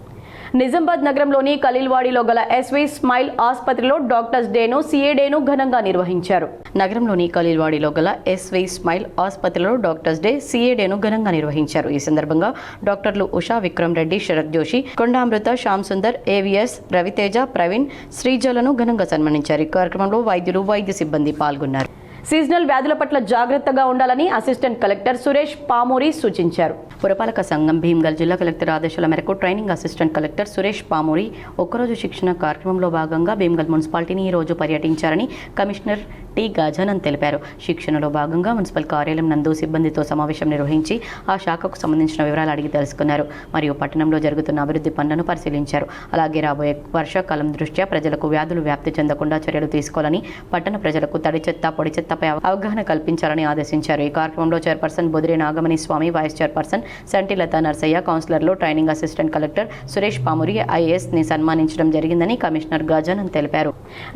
Speaker 1: నిజామాబాద్ నగరంలోని ఖలీల్వాడిలో గల ఎస్వి స్మైల్ ఆసుపత్రిలో డాక్టర్స్ డేను, సిఏ డేను ఘనంగా నిర్వహించారు. నగరంలోని ఖలీల్వాడిలో గల ఎస్వి స్మైల్ ఆసుపత్రిలో డాక్టర్స్ డే, సిఏ డేను ఘనంగా నిర్వహించారు. ఈ సందర్భంగా డాక్టర్లు ఉషా, విక్రమ్ రెడ్డి, శరత్ జోషి, కొండామృత, శ్యామ్ సుందర్, ఏవిఎస్, రవితేజ, ప్రవీణ్, శ్రీజలను ఘనంగా సన్మానించారు. ఈ కార్యక్రమంలో వైద్యులు, వైద్య సిబ్బంది పాల్గొన్నారు. సీజనల్ వ్యాధుల పట్ల జాగ్రత్తగా ఉండాలని అసిస్టెంట్ కలెక్టర్ సురేష్ పామూరి సూచించారు. పురపాలక సంఘం భీమ్గల్ జిల్లా కలెక్టర్ ఆదేశాల మేరకు training assistant collector Suresh Pamuru ఒక్కరోజు శిక్షణ కార్యక్రమంలో భాగంగా భీమ్గల్ మున్సిపాలిటీని ఈ రోజు పర్యటించారని కమిషనర్ టి గజానన్ తెలిపారు. శిక్షణలో భాగంగా మున్సిపల్ కార్యాలయం నందు సిబ్బందితో సమావేశం నిర్వహించి ఆ శాఖకు సంబంధించిన వివరాలు అడిగి తెలుసుకున్నారు. మరియు పట్టణంలో జరుగుతున్న అభివృద్ధి పనులను పరిశీలించారు. అలాగే రాబోయే వర్షాకాలం దృష్ట్యా ప్రజలకు వ్యాధులు వ్యాప్తి చెందకుండా చర్యలు తీసుకోవాలని, పట్టణ ప్రజలకు తడి చెత్త, పొడి చెత్తపై అవగాహన కల్పించాలని ఆదేశించారు. ఈ కార్యక్రమంలో chairperson Budiri Nagamani Swamy, vice chairperson Santi Latha Narsaiah, కౌన్సిలర్లు, training assistant collector Suresh Pamuri IAS ని సన్మానించడం జరిగిందని కమిషనర్ గజానన్ తెలిపారు.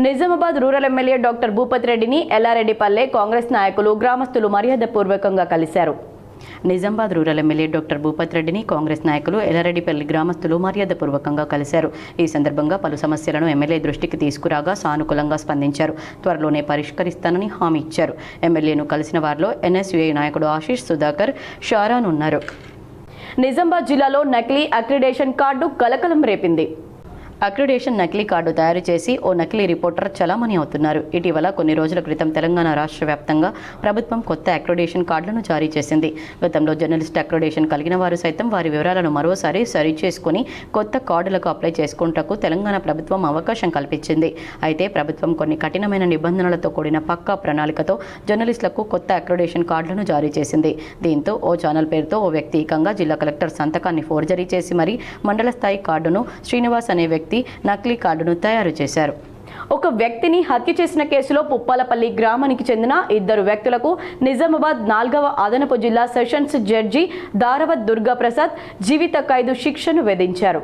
Speaker 1: Nizamabad rural MLA doctor Bhupathi రెడ్డిని ఎల్లారెడ్డిపల్లె కాంగ్రెస్ నాయకులు, గ్రామస్తులు మర్యాదపూర్వకంగా కలిశారు. Nizamabad rural MLA doctor Bhupathi రెడ్డిని కాంగ్రెస్ నాయకులు, ఎల్లారెడ్డిపల్లి గ్రామస్తులు మర్యాదపూర్వకంగా కలిశారు. ఈ సందర్భంగా పలు సమస్యలను ఎమ్మెల్యే దృష్టికి తీసుకురాగా సానుకూలంగా స్పందించారు. త్వరలోనే పరిష్కరిస్తానని హామీ ఇచ్చారు. ఎమ్మెల్యేను కలిసిన వారిలో ఎన్ఎస్యుఐ నాయకుడు ఆశీష్, సుధాకర్, షారాన్ ఉన్నారు. నిజామాబాద్ జిల్లాలో నకిలీ అక్రిడేషన్ కార్డు కలకలం రేపింది. అక్రిడేషన్ నకిలీ కార్డు తయారు చేసి ఓ నకిలీ రిపోర్టర్ చలామణి అవుతున్నారు. ఇటీవల కొన్ని రోజుల క్రితం తెలంగాణ రాష్ట్ర వ్యాప్తంగా ప్రభుత్వం కొత్త అక్రిడేషన్ కార్డులను జారీ చేసింది. గతంలో జర్నలిస్ట్ అక్రిడేషన్ కలిగిన వారు సైతం వారి వివరాలను మరోసారి సరి చేసుకుని కొత్త కార్డులకు అప్లై చేసుకుంటకు తెలంగాణ ప్రభుత్వం అవకాశం కల్పించింది. అయితే ప్రభుత్వం కొన్ని కఠినమైన నిబంధనలతో కూడిన పక్కా ప్రణాళికతో జర్నలిస్టులకు కొత్త అక్రిడేషన్ కార్డులను జారీ చేసింది. దీంతో ఓ ఛానల్ పేరుతో ఓ వ్యక్తి ఏకంగా జిల్లా కలెక్టర్ సంతకాన్ని ఫోర్జరీ చేసి మరీ మండల స్థాయి కార్డును శ్రీనివాస్ అనే వ్యక్తి నకిలీ కార్డును తయారు చేశారు. ఒక వ్యక్తిని హత్య చేసిన కేసులో పుప్పాలపల్లి గ్రామానికి చెందిన 2 వ్యక్తులకు నిజామాబాద్ 4వ అదనపు జిల్లా సెషన్స్ జడ్జి దారవత్ దుర్గాప్రసాద్ జీవిత ఖైదు శిక్షను విధించారు.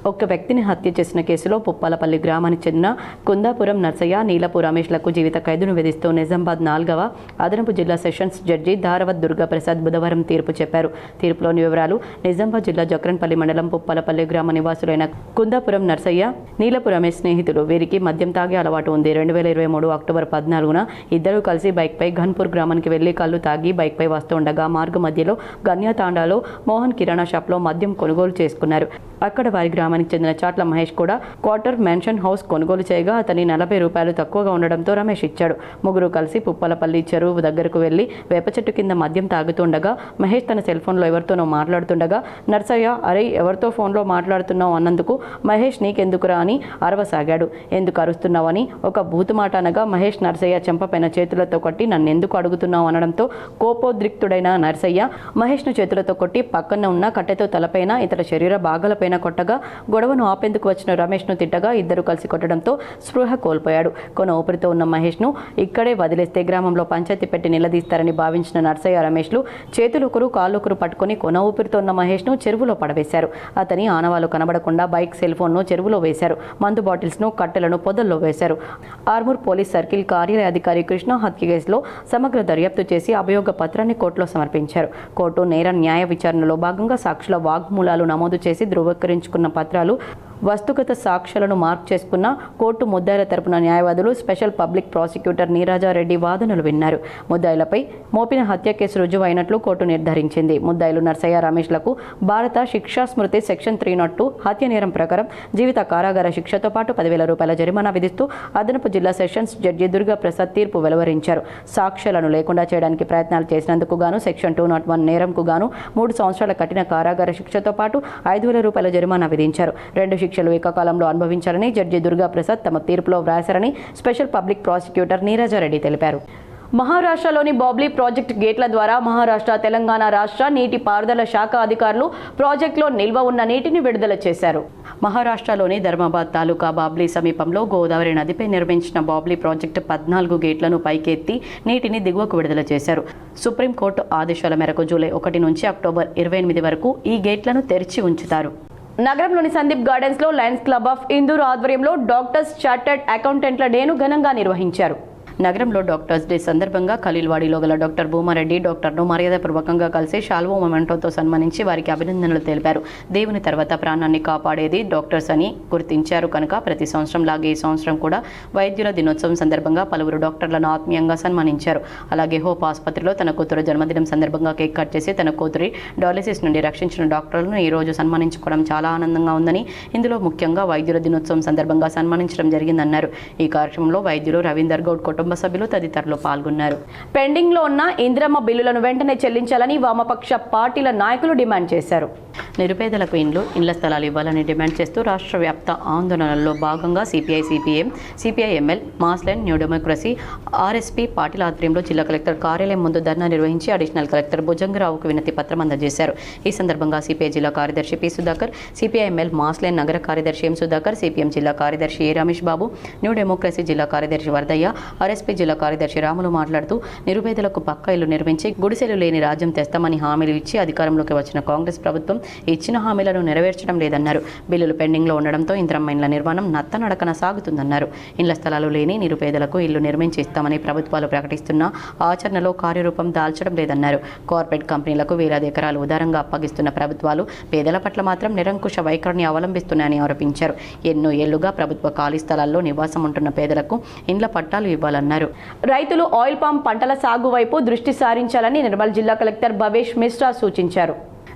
Speaker 1: ఒక వ్యక్తిని హత్య చేసిన కేసులో పుప్పాలపల్లి గ్రామానికి చెందిన కుందాపురం నర్సయ్య, నీలపు రమేష్లకు జీవిత ఖైదును విధిస్తూ నిజామాబాద్ 4వ అదనపు జిల్లా సెషన్స్ జడ్జి దారవత్ దుర్గాప్రసాద్ బుధవారం తీర్పు చెప్పారు. తీర్పులోని వివరాలు: నిజామాబాద్ జిల్లా జక్రన్పల్లి మండలం పుప్పాలపల్లి గ్రామ నివాసులైన కుందాపురం నర్సయ్య, నీలపు రమేష్ స్నేహితులు. వీరికి మద్యం తాగే అలవాటు ఉంది. 2023 అక్టోబర్ 14న ఇద్దరూ కలిసి బైక్పై ఘన్పూర్ గ్రామానికి వెళ్లి కళ్ళు తాగి బైక్పై వస్తుండగా మార్గ మధ్యలో గన్యాతాండాలో మోహన్ కిరాణా షాప్లో మద్యం కొనుగోలు చేసుకున్నారు. అక్కడ వారి గ్రామానికి చెందిన చాట్ల మహేష్ కూడా క్వార్టర్ మెన్షన్ హౌస్ కొనుగోలు చేయగా అతని 40 రూపాయలు తక్కువగా ఉండడంతో రమేష్ ఇచ్చాడు. ముగ్గురు కలిసి పుప్పాలపల్లి చెరువు దగ్గరకు వెళ్లి వేప చెట్టు కింద మద్యం తాగుతుండగా మహేష్ తన సెల్ ఫోన్లో ఎవరితోనో మాట్లాడుతుండగా నర్సయ్య, అరే ఎవరితో ఫోన్లో మాట్లాడుతున్నావు అన్నందుకు మహేష్ నీకెందుకురా అని అరవసాగాడు. ఎందుకు అరుస్తున్నావు అని ఒక బూతు మాట అనగా మహేష్ నర్సయ్య చెంపపైన చేతులతో కొట్టి నన్ను ఎందుకు అడుగుతున్నావు అనడంతో కోపోద్రిక్తుడైన నర్సయ్య మహేష్ను చేతులతో కొట్టి పక్కన ఉన్న కట్టెతో తలపైన, ఇతర శరీర భాగాలపైన కొట్టగా గొడవను ఆపేందుకు వచ్చిన రమేష్ను తిట్టగా ఇద్దరు కలిసి కొట్టడంతో స్పృహ కోల్పోయాడు. కొన ఊపిరితో ఉన్న మహేష్ను ఇక్కడే వదిలేస్తే గ్రామంలో పంచాయతీ పెట్టి నిలదీస్తారని భావించిన నర్సయ్య, రమేష్లు చేతులొకరు కాళ్ళొకరు పట్టుకుని కొన ఊపిరితో ఉన్న మహేష్ను చెరువులో పడవేశారు. అతని ఆనవాలు కనబడకుండా బైక్, సెల్ ఫోన్ను చెరువులో వేశారు. మందు బాటిల్స్ను, కట్టెలను పొదల్లో వేశారు. ఆర్మూర్ పోలీస్ సర్కిల్ కార్యాలయ అధికారి కృష్ణ హత్య కేసులో సమగ్ర దర్యాప్తు చేసి అభియోగ పత్రాన్ని కోర్టులో సమర్పించారు. కోర్టు నేర న్యాయ విచారణలో భాగంగా సాక్షుల వాగ్మూలాలు నమోదు చేసి ధృవీకరించుకున్న పత్రాలు, వస్తుగత సాక్ష్యాలను మార్క్ చేసుకున్న కోర్టు ముద్దాయిల తరపున న్యాయవాదులు స్పెషల్ పబ్లిక్ ప్రాసిక్యూటర్ నీరాజారెడ్డి వాదనలు విన్నారు. ముద్దాయిలపై మోపిన హత్య కేసు రుజువైనట్లు కోర్టు నిర్ధారించింది. ముద్దాయిలు నర్సయ్య, రమేష్లకు భారత శిక్షా స్మృతి సెక్షన్ 302 హత్య నేరం ప్రకారం జీవిత కారాగార శిక్షతో పాటు 10,000 రూపాయల జరిమానా విధిస్తూ అదనపు జిల్లా సెషన్స్ జడ్జి దుర్గాప్రసాద్ తీర్పు వెలువరించారు. సాక్ష్యాలను లేకుండా చేయడానికి ప్రయత్నాలు చేసినందుకు గాను సెక్షన్ 201 నేరంకు గాను 3 సంవత్సరాల కఠిన కారాగార శిక్షతో పాటు 5,000 రూపాయల జరిమానా విధించారు. 2 శిక్షలు ఏకకాలంలో అనుభవించాలని జడ్జి దుర్గాప్రసాద్ తమ తీర్పులో వ్రాశారని స్పెషల్ పబ్లిక్ ప్రాసిక్యూటర్ నీరాజారెడ్డి తెలిపారు. మహారాష్ట్రలోని బాబ్లీ ప్రాజెక్ట్ గేట్ల ద్వారా మహారాష్ట్ర, తెలంగాణ రాష్ట్ర నీటి పారుదల శాఖ అధికారులు ప్రాజెక్టులో నిల్వ ఉన్న నీటిని విడుదల చేశారు. మహారాష్ట్రలోని ధర్మాబాద్ తాలూకా బాబ్లీ సమీపంలో గోదావరి నదిపై నిర్మించిన బాబ్లీ ప్రాజెక్టు 14 గేట్లను పైకెత్తి నీటిని దిగువకు విడుదల చేశారు. సుప్రీంకోర్టు ఆదేశాల మేరకు జూలై 1 నుంచి అక్టోబర్ 28 వరకు ఈ గేట్లను తెరిచి ఉంచుతారు. నగరంలోని సందీప్ గార్డెన్స్ లో లయన్స్ క్లబ్ ఆఫ్ ఇందూర్ ఆధ్వర్యంలో డాక్టర్స్ చార్టర్డ్ అకౌంటెంట్ల డేను ఘనంగా నిర్వహించారు. నగరంలో డాక్టర్స్ డే సందర్భంగా ఖలీల్వాడిలో గల డాక్టర్ భూమారెడ్డి డాక్టర్ను మర్యాదపూర్వకంగా కలిసి షాల్వో మొమెంటోతో సన్మానించి వారికి అభినందనలు తెలిపారు. దేవుని తర్వాత ప్రాణాన్ని కాపాడేది డాక్టర్స్ అని గుర్తించారు కనుక ప్రతి సంవత్సరం లాగే ఈ సంవత్సరం కూడా వైద్యుల దినోత్సవం సందర్భంగా పలువురు డాక్టర్లను ఆత్మీయంగా సన్మానించారు. అలాగే హోప్ ఆసుపత్రిలో తన కూతురు జన్మదినం సందర్భంగా కేక్ కట్ చేసి తన కూతురి డయాలిసిస్ నుండి రక్షించిన డాక్టర్లను ఈ రోజు సన్మానించుకోవడం చాలా ఆనందంగా ఉందని, ఇందులో ముఖ్యంగా వైద్యుల దినోత్సవం సందర్భంగా సన్మానించడం జరిగిందన్నారు. ఈ కార్యక్రమంలో వైద్యులు రవీందర్ గౌడ్ కుటుంబ సభ్యులు తదితరులు పాల్గొన్నారు. పెండింగ్ లో ఉన్న ఇందిరమ్మ బిల్లులను వెంటనే చెల్లించాలని వామపక్ష పార్టీల నాయకులు డిమాండ్ చేశారు. నిరుపేదలకు ఇళ్ల స్థలాలు ఇవ్వాలని డిమాండ్ చేస్తూ రాష్ట్ర వ్యాప్త ఆందోళనల్లో భాగంగా CPI, CPM, CPIML, mass line, new democracy, RSP పార్టీల ఆధ్వర్యంలో జిల్లా కలెక్టర్ కార్యాలయం ముందు ధర్నా నిర్వహించి అడిషనల్ కలెక్టర్ భుజంగరావుకు వినతి పత్రం అందజేశారు. ఈ సందర్భంగా సిపిఐ జిల్లా కార్యదర్శి పి సుధాకర్, సిపిఐఎంఎల్ మాస్లెన్ నగర కార్యదర్శి ఎం సుధాకర్, సిపిఎం జిల్లా కార్యదర్శి ఏ రమేష్ బాబు, న్యూ డెమోక్రసీ జిల్లా కార్యదర్శి వరదయ్య, ఆర్ఎస్పీ జిల్లా కార్యదర్శి రాములు మాట్లాడుతూ నిరుపేదలకు పక్కా ఇల్లు నిర్మించి గుడిసెలు లేని రాజ్యం తెస్తామని హామీలు ఇచ్చి అధికారంలోకి వచ్చిన కాంగ్రెస్ ప్రభుత్వం ఇచ్చిన హామీలను నెరవేర్చడం లేదన్నారు. బిల్లులు పెండింగ్లో ఉండడంతో ఇందిరమ్మ ఇండ్ల నిర్మాణం నత్తనడకన సాగుతుందన్నారు. ఇండ్ల స్థలాలు లేని నిరుపేదలకు ఇల్లు నిర్మించి ఇస్తామని ప్రభుత్వాలు ప్రకటిస్తున్నా ఆచరణలో కార్యరూపం దాల్చడం లేదన్నారు. కార్పొరేట్ కంపెనీలకు వేలాది ఎకరాలు ఉదారంగా అప్పగిస్తున్న ప్రభుత్వాలు పేదల పట్ల మాత్రం నిరంకుశ వైఖరిని అవలంబిస్తున్నాయని ఆరోపించారు. ఎన్నో ఏళ్లుగా ప్రభుత్వ ఖాళీ స్థలాల్లో నివాసం ఉంటున్న పేదలకు ఇండ్ల పట్టాలు ఇవ్వాలన్నారు. రైతులు ఆయిల్ పామ్ పంటల సాగు వైపు దృష్టి సారించాలని నిర్మల్ జిల్లా కలెక్టర్ భవేష్ మిశ్రా సూచించారు.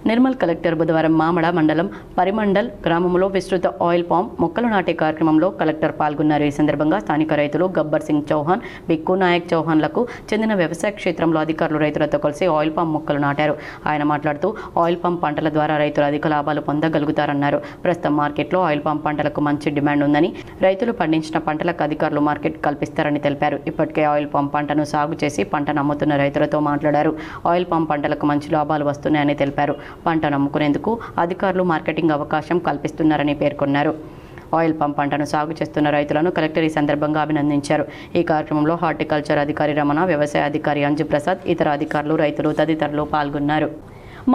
Speaker 1: నిర్మల్ కలెక్టర్ బుధవారం మామడ మండలం పరిమండల్ గ్రామంలో విస్తృత ఆయిల్ పామ్ మొక్కలు నాటే కార్యక్రమంలో కలెక్టర్ పాల్గొన్నారు. ఈ సందర్భంగా స్థానిక రైతులు గబ్బర్ సింగ్ చౌహాన్, బిక్కు నాయక్ చౌహాన్లకు చెందిన వ్యవసాయ క్షేత్రంలో అధికారులు రైతులతో కలిసి ఆయిల్ పామ్ మొక్కలు నాటారు. ఆయన మాట్లాడుతూ ఆయిల్ పామ్ పంటల ద్వారా రైతులు అధిక లాభాలు పొందగలుగుతారన్నారు. ప్రస్తుతం మార్కెట్లో ఆయిల్ పామ్ పంటలకు మంచి డిమాండ్ ఉందని, రైతులు పండించిన పంటలకు అధికారులు మార్కెట్ కల్పిస్తారని తెలిపారు. ఇప్పటికే ఆయిల్ పామ్ పంటను సాగు చేసి పంటను అమ్ముతున్న రైతులతో మాట్లాడారు. ఆయిల్ పామ్ పంటలకు మంచి లాభాలు వస్తున్నాయని తెలిపారు. పంటను అమ్ముకునేందుకు అధికారులు మార్కెటింగ్ అవకాశం కల్పిస్తున్నారని పేర్కొన్నారు. ఆయిల్ పామ్ పంటను సాగు చేస్తున్న రైతులను కలెక్టర్ ఈ సందర్భంగా అభినందించారు. ఈ కార్యక్రమంలో హార్టికల్చర్ అధికారి రమణ, వ్యవసాయ అధికారి అంజు ప్రసాద్, ఇతర అధికారులు, రైతులు తదితరులు పాల్గొన్నారు.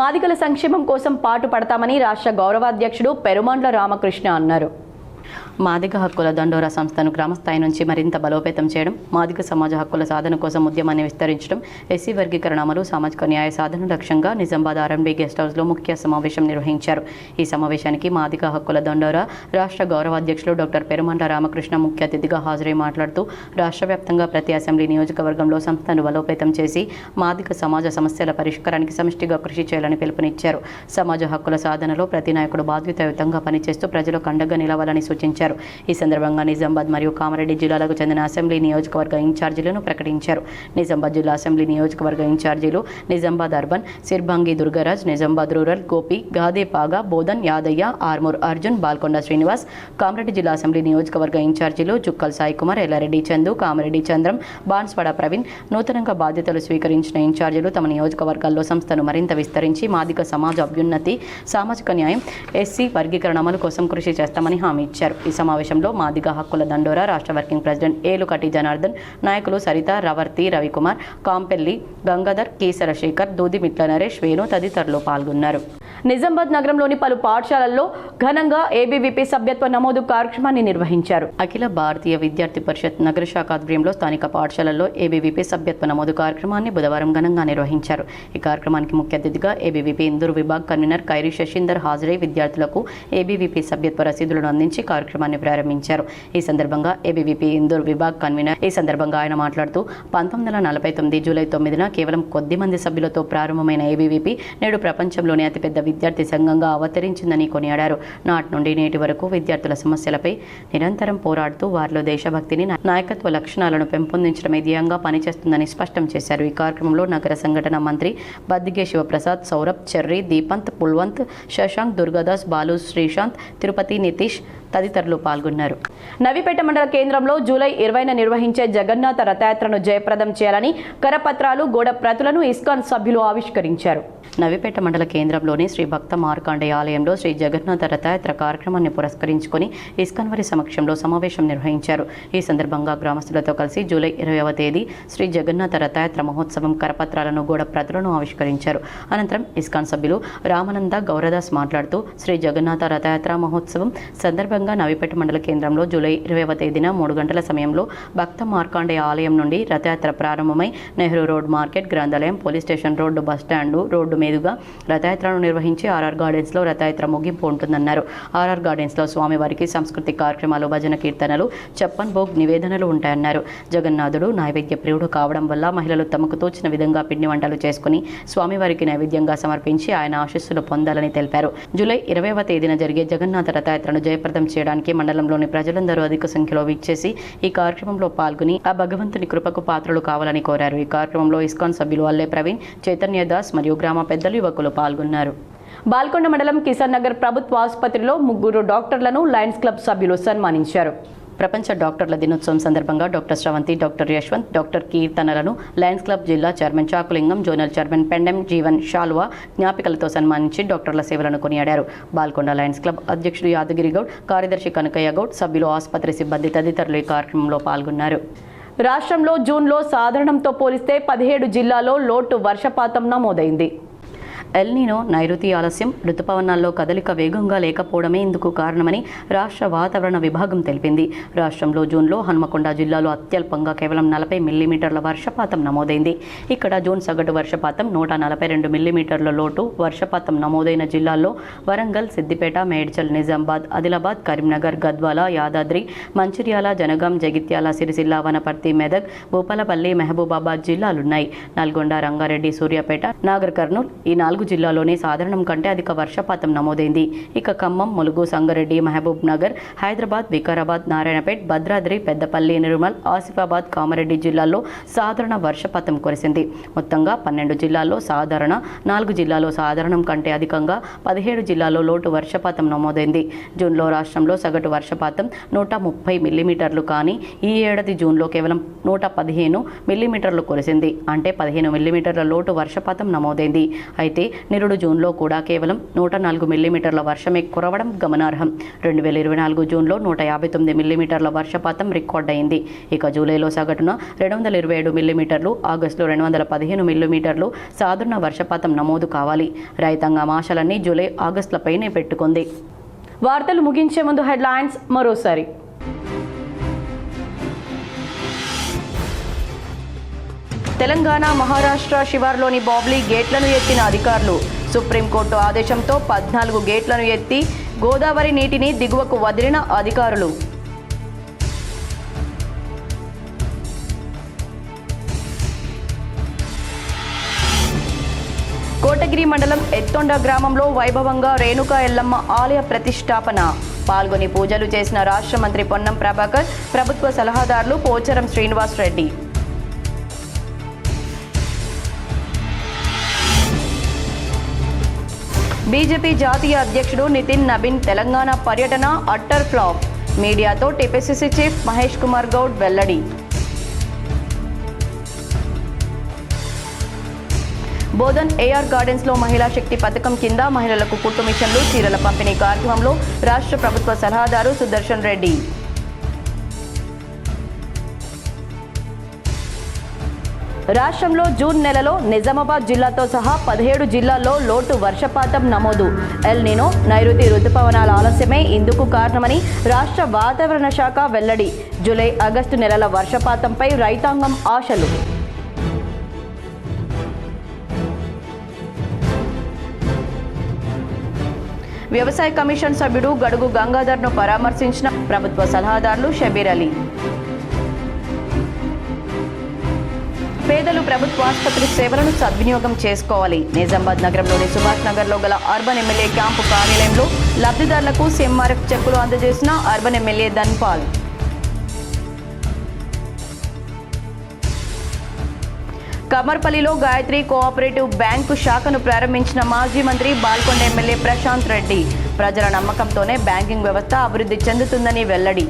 Speaker 1: మాదిగల సంక్షేమం కోసం పాటు పడతామని రాష్ట్ర గౌరవాధ్యక్షుడు పెరుమండ్ల రామకృష్ణ అన్నారు. మాదిగ హక్కుల దండోరా సంస్థను గ్రామస్థాయి నుంచి మరింత బలోపేతం చేయడం, మాదిగ సమాజ హక్కుల సాధన కోసం ఉద్యమాన్ని విస్తరించడం, ఎస్సీ వర్గీకరణ అమలు, సామాజిక న్యాయ సాధన లక్ష్యంగా నిజామాబాద్ ఆర్ఎండ్బీ గెస్ట్ హౌస్లో ముఖ్య సమావేశం నిర్వహించారు. ఈ సమావేశానికి మాదిగ హక్కుల దండోరా రాష్ట్ర గౌరవాధ్యక్షులు డాక్టర్ పెరుమండ్ల రామకృష్ణ ముఖ్య అతిథిగా హాజరై మాట్లాడుతూ రాష్ట్ర వ్యాప్తంగా ప్రతి అసెంబ్లీ నియోజకవర్గంలో సంస్థను బలోపేతం చేసి మాదిగ సమాజ సమస్యల పరిష్కారానికి సమిష్టిగా కృషి చేయాలని పిలుపునిచ్చారు. సమాజ హక్కుల సాధనలో ప్రతి నాయకుడు బాధ్యతాయుతంగా పనిచేస్తూ ప్రజలకు అండగా నిలవాలని సూచించారు. ఈ సందర్భంగా నిజామాబాద్ మరియు కామారెడ్డి జిల్లాలకు చెందిన అసెంబ్లీ నియోజకవర్గ ఇన్ఛార్జీలను ప్రకటించారు. నిజామాబాద్ జిల్లా అసెంబ్లీ నియోజకవర్గ ఇన్ఛార్జీలు నిజామాబాద్ అర్బన్ సిర్భంగి దుర్గరాజ్, నిజామాబాద్ రూరల్ గోపి, గాదే పాగా, బోధన్ యాదయ్య, ఆర్మూర్ అర్జున్, బాల్కొండ శ్రీనివాస్. కామారెడ్డి జిల్లా అసెంబ్లీ నియోజకవర్గ ఇన్ఛార్జీలు జుక్కల్ సాయి కుమార్, ఎల్లారెడ్డి చందు, కామారెడ్డి చంద్రం, బాన్స్వాడ ప్రవీణ్. నూతనంగా బాధ్యతలు స్వీకరించిన ఇన్ఛార్జీలు తమ నియోజకవర్గాల్లో సంస్థను మరింత విస్తరించి మాదిగ సమాజ అభ్యున్నతి, సామాజిక న్యాయం, ఎస్సీ వర్గీకరణ అమలు కోసం కృషి చేస్తామని హామీ ఇచ్చారు. ఈ సమావేశంలో మాదిగ హక్కుల దండోరా రాష్ట్ర వర్కింగ్ ప్రెసిడెంట్ ఏలుకటి జనార్దన్, నాయకులు సరిత, రవర్తి రవికుమార్, కాంపెల్లి గంగాధర్, కేసర శేఖర్, దూదిమిట్ల నరేష్, వేణు తదితరులు పాల్గొన్నారు. నిజామాబాద్ నగరంలోని పలు పాఠశాలల్లో ఘనంగా ఏబీవీపీ సభ్యత్వ నమోదు కార్యక్రమాన్ని నిర్వహించారు. అఖిల భారతీయ విద్యార్థి పరిషత్ నగర శాఖ ఆధ్వర్యంలో స్థానిక పాఠశాలల్లో ఏబీవీపీ సభ్యత్వ నమోదు కార్యక్రమాన్ని బుధవారం ఘనంగా నిర్వహించారు. ఈ కార్యక్రమానికి ముఖ్య అతిథిగా ఏబీవీపీ ఇందూరు విభాగ్ కన్వీనర్ ఖైరీ శశీందర్ హాజరై విద్యార్థులకు ఏబీవీపీ సభ్యత్వ రసీదులను అందించి కార్యక్రమాన్ని ప్రారంభించారు. ఈ సందర్భంగా ఏబీవీపీ ఇందూరు విభాగ్ కన్వీనర్ ఆయన మాట్లాడుతూ 1949 జూలై 9న కేవలం కొద్ది మంది సభ్యులతో ప్రారంభమైన ఏబీవీపీ నేడు ప్రపంచంలోనే అతిపెద్ద విద్యార్థి సంఘంగా అవతరించిందని కొనియాడారు. నాటి నుండి నేటి వరకు విద్యార్థుల సమస్యలపై నిరంతరం పోరాడుతూ వారిలో దేశభక్తిని, నాయకత్వ లక్షణాలను పెంపొందించడమే ధ్యేయంగా పనిచేస్తుందని స్పష్టం చేశారు. ఈ కార్యక్రమంలో నగర సంఘటన మంత్రి బద్దిగే శివప్రసాద్, సౌరభ్, చెర్రీ, దీపంత్, పుల్వంత్, శశాంక్, దుర్గాదాస్, బాలు, శ్రీశాంత్, తిరుపతి, నితీష్ తదితరులు పాల్గొన్నారు. నవీపేట మండల కేంద్రంలో జూలై 20న నిర్వహించే జగన్నాథ రథయాత్రను జయప్రదం చేయాలని కరపత్రాలు, గోడ ప్రతులను ఇస్కాన్ సభ్యులు ఆవిష్కరించారు. నవీపేట మండల కేంద్రంలోని శ్రీ భక్త మార్కండేయ ఆలయంలో శ్రీ జగన్నాథ రథయాత్ర కార్యక్రమాన్ని పురస్కరించుకొని ఇస్కాన్ వారి సమక్షంలో సమావేశం నిర్వహించారు. ఈ సందర్భంగా గ్రామస్తులతో కలిసి జూలై 20వ తేదీ శ్రీ జగన్నాథ రథయాత్ర మహోత్సవం కరపత్రాలను, గోడ ప్రతులను ఆవిష్కరించారు. అనంతరం ఇస్కాన్ సభ్యులు రామానంద గౌరదాస్ మాట్లాడుతూ శ్రీ జగన్నాథ రథయాత్ర మహోత్సవం సందర్భంగా నవీపేట మండల కేంద్రంలో జూలై 20వ తేదీన 3 గంటల సమయంలో భక్త మార్కండేయ ఆలయం నుండి రథయాత్ర ప్రారంభమై నెహ్రూ రోడ్, మార్కెట్, గ్రంథాలయం, police station road, bus stand road మీదుగా రథయాత్రను నిర్వహించి ఆర్ఆర్ గార్డెన్స్లో రథయాత్ర ముగింపు ఉంటుందన్నారు. ఆర్ఆర్ గార్డెన్స్లో స్వామివారికి సాంస్కృతిక కార్యక్రమాలు, భజన కీర్తనలు, చప్పన్ భోగ్ నివేదనలు ఉంటాయన్నారు. జగన్నాథుడు నైవేద్య ప్రియుడు కావడం వల్ల మహిళలు తమకు తోచిన విధంగా పిండి వంటలు చేసుకుని స్వామివారికి నైవేద్యంగా సమర్పించి ఆయన ఆశీస్సులు పొందాలని తెలిపారు. జూలై 20వ తేదీన జరిగే జగన్నాథ రథయాత్రను జయప్రదం చేయడానికి మండలంలోని ప్రజలందరూ అధిక సంఖ్యలో విచ్చేసి ఈ కార్యక్రమంలో పాల్గొని ఆ భగవంతుని కృపకు పాత్రలు కావాలని కోరారు. ఈ కార్యక్రమంలో ఇస్కాన్ సభ్యులు అల్లే ప్రవీణ్, చైతన్య దాస్ మరియు గ్రామ పెద్దలు, యువకులు పాల్గొన్నారు. బాల్కొండ మండలం కిసాన్ నగర్ ప్రభుత్వ ఆసుపత్రిలో 3 డాక్టర్లను లయన్స్ క్లబ్ సభ్యులు సన్మానించారు. ప్రపంచ డాక్టర్ల దినోత్సవం సందర్భంగా doctor Sravanthi, doctor Yashwanth, doctor కీర్తనలను లయన్స్ క్లబ్ జిల్లా chairman Chakulingam, zonal chairman Pendem Jeevan షాల్వా జ్ఞాపికలతో సన్మానించి డాక్టర్ల సేవలను కొనియాడారు. బాల్కొండ లయన్స్ క్లబ్ అధ్యక్షుడు యాదగిరి గౌడ్, కార్యదర్శి కనకయ్య గౌడ్, సభ్యులు, ఆసుపత్రి సిబ్బంది తదితరులు ఈ కార్యక్రమంలో పాల్గొన్నారు. రాష్ట్రంలో జూన్లో సాధారణంతో పోలిస్తే 17 జిల్లాల్లో లోటు వర్షపాతం నమోదైంది. ఎల్నినో, నైరుతి ఆలస్యం, ఋతుపవనాల్లో కదలిక వేగంగా లేకపోవడమే ఇందుకు కారణమని రాష్ట్ర వాతావరణ విభాగం తెలిపింది. రాష్ట్రంలో జూన్లో హన్మకొండ జిల్లాలో అత్యల్పంగా కేవలం 40 మిల్లీమీటర్ల వర్షపాతం నమోదైంది. ఇక్కడ జూన్ సగటు వర్షపాతం 142 మిల్లీమీటర్ల లోటు వర్షపాతం నమోదైన జిల్లాల్లో వరంగల్, సిద్దిపేట, మేడ్చల్, నిజామాబాద్, ఆదిలాబాద్, కరీంనగర్, గద్వాల, యాదాద్రి, మంచిర్యాల, జనగాం, జగిత్యాల, సిరిసిల్ల, వనపర్తి, మెదక్, భూపాలపల్లి, మహబూబాబాద్ జిల్లాలున్నాయి. నల్గొండ, రంగారెడ్డి, సూర్యాపేట, నాగర్ కర్నూల్ ఈ 4 జిల్లాల్లోనే సాధారణం కంటే అధిక వర్షపాతం నమోదైంది. ఇక ఖమ్మం, ములుగు, సంగారెడ్డి, మహబూబ్ నగర్, హైదరాబాద్, వికారాబాద్, నారాయణపేట్, భద్రాద్రి, పెద్దపల్లి, నిర్మల్, ఆసిఫాబాద్, కామారెడ్డి జిల్లాల్లో సాధారణ వర్షపాతం కురిసింది. మొత్తంగా 12 జిల్లాల్లో సాధారణ, 4 జిల్లాల్లో సాధారణం కంటే అధికంగా 17 జిల్లాల్లో లోటు వర్షపాతం నమోదైంది. జూన్లో రాష్ట్రంలో సగటు వర్షపాతం 130 మిల్లీమీటర్లు కానీ ఈ ఏడాది జూన్లో కేవలం 115 మిల్లీమీటర్లు కురిసింది. అంటే 15 మిల్లీమీటర్ల లోటు వర్షపాతం నమోదైంది. అయితే నిరుడు జూన్లో కూడా కేవలం 104 మిల్లీమీటర్ల వర్షమే కురవడం గమనార్హం. 2024 జూన్లో 159 మిల్లీమీటర్ల వర్షపాతం రికార్డయింది. ఇక జూలైలో సగటున 227 మిల్లీమీటర్లు, ఆగస్టులో 215 మిల్లీమీటర్లు సాధారణ వర్షపాతం నమోదు కావాలి. రైతాంగం ఆశలన్నీ జూలై, ఆగస్టులపైనే పెట్టుకుంది. వార్తలు ముగించే ముందు హెడ్లైన్స్ మరోసారి. తెలంగాణ, మహారాష్ట్ర శివార్లోని బాబ్లీ గేట్లను ఎత్తిన అధికారులు. సుప్రీంకోర్టు ఆదేశంతో 14 గేట్లను ఎత్తి గోదావరి నీటిని దిగువకు వదిలిన అధికారులు. కోటగిరి మండలం ఎత్తొండ గ్రామంలో వైభవంగా రేణుకా ఎల్లమ్మ ఆలయ ప్రతిష్టాపన. పాల్గొని పూజలు చేసిన రాష్ట్ర మంత్రి పొన్నం ప్రభాకర్, ప్రభుత్వ సలహాదారులు పోచారం శ్రీనివాస్ రెడ్డి. బీజేపీ జాతీయ అధ్యక్షుడు నితిన్ నబీన్ తెలంగాణ పర్యటన అట్టర్ ఫ్లాప్. మీడియాతో టీపీసీసీ చీఫ్ మహేష్ కుమార్ గౌడ్ వెల్లడి. బోధన్ ఏఆర్ గార్డెన్స్లో మహిళా శక్తి పథకం కింద మహిళలకు కుట్టు మిషన్లు, చీరల పంపిణీ కార్యక్రమంలో రాష్ట్ర ప్రభుత్వ సలహాదారు సుదర్శన్ రెడ్డి. రాష్ట్రంలో జూన్ నెలలో నిజామాబాద్ జిల్లాతో సహా 17 జిల్లాల్లో లోటు వర్షపాతం నమోదు. ఎల్నినో, నైరుతి రుతుపవనాల ఆలస్యమే ఇందుకు కారణమని రాష్ట్ర వాతావరణ శాఖ వెల్లడి. జూలై, ఆగస్టు నెలల వర్షపాతంపై రైతాంగం ఆశలు. వ్యవసాయ కమిషన్ సభ్యుడు గడుగు గంగాధర్ను పరామర్శించిన ప్రభుత్వ సలహాదారులు షబీర్ అలీ. పేదలు ప్రభుత్వ ఆసుపత్రి సేవలను సద్వినియోగం చేసుకోవాలి. నిజామాబాద్ నగరంలోని సుభాష్ నగర్లో గల అర్బన్ ఎమ్మెల్యే క్యాంపు కార్యాలయంలో లబ్ధిదారులకు సీఎంఆర్ఎఫ్ చెక్కులు అందజేసిన అర్బన్ ఎమ్మెల్యే ధన్పాల్. కమర్పల్లిలో గాయత్రి కోఆపరేటివ్ బ్యాంకు శాఖను ప్రారంభించిన మాజీ మంత్రి బాల్కొండ ఎమ్మెల్యే ప్రశాంత్ రెడ్డి. ప్రజల నమ్మకంతోనే బ్యాంకింగ్ వ్యవస్థ అభివృద్ధి చెందుతుందని వెల్లడి.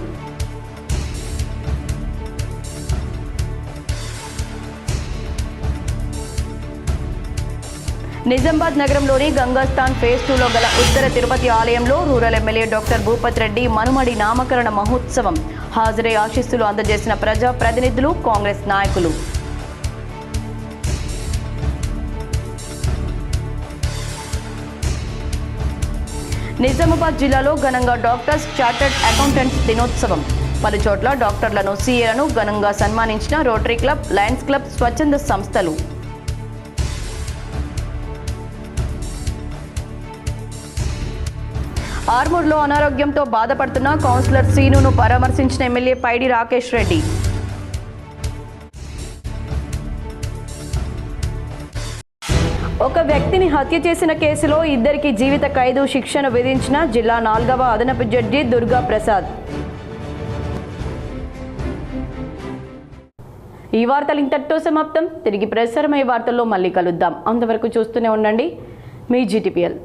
Speaker 1: నిజామాబాద్ నగరంలోని గంగాస్థాన్ ఫేజ్ 2లో గల ఉత్తర తిరుపతి ఆలయంలో rural MLA doctor Bhupat Reddy మనుమడి నామకరణ మహోత్సవం. హాజరై ఆశీస్సులు అందజేసిన ప్రజా ప్రతినిధులు, కాంగ్రెస్ నాయకులు. నిజామాబాద్ జిల్లాలో ఘనంగా డాక్టర్స్ చార్టర్డ్ అకౌంటెంట్స్ దినోత్సవం. పలు చోట్ల డాక్టర్లను, సీఏలను ఘనంగా సన్మానించిన రోటరీ క్లబ్, లయన్స్ క్లబ్, స్వచ్ఛంద సంస్థలు. ఆర్మూర్లో అనారోగ్యంతో బాధపడుతున్న కౌన్సిలర్ సీనును పరామర్శించిన ఎమ్మెల్యే పైడి రాకేష్ రెడ్డి. ఒక వ్యక్తిని హత్య చేసిన కేసులో ఇద్దరికి జీవిత ఖైదు శిక్షను విధించిన జిల్లా 4వ అదనపు జడ్జి దుర్గా ప్రసాద్. ఈ వార్తలు ఇంతటితో సమాప్తం. తిరిగి ప్రసారమయ్యే వార్తల్లో మళ్ళీ కలుద్దాం. అంతవరకు చూస్తూనే ఉండండి మీ GTPL.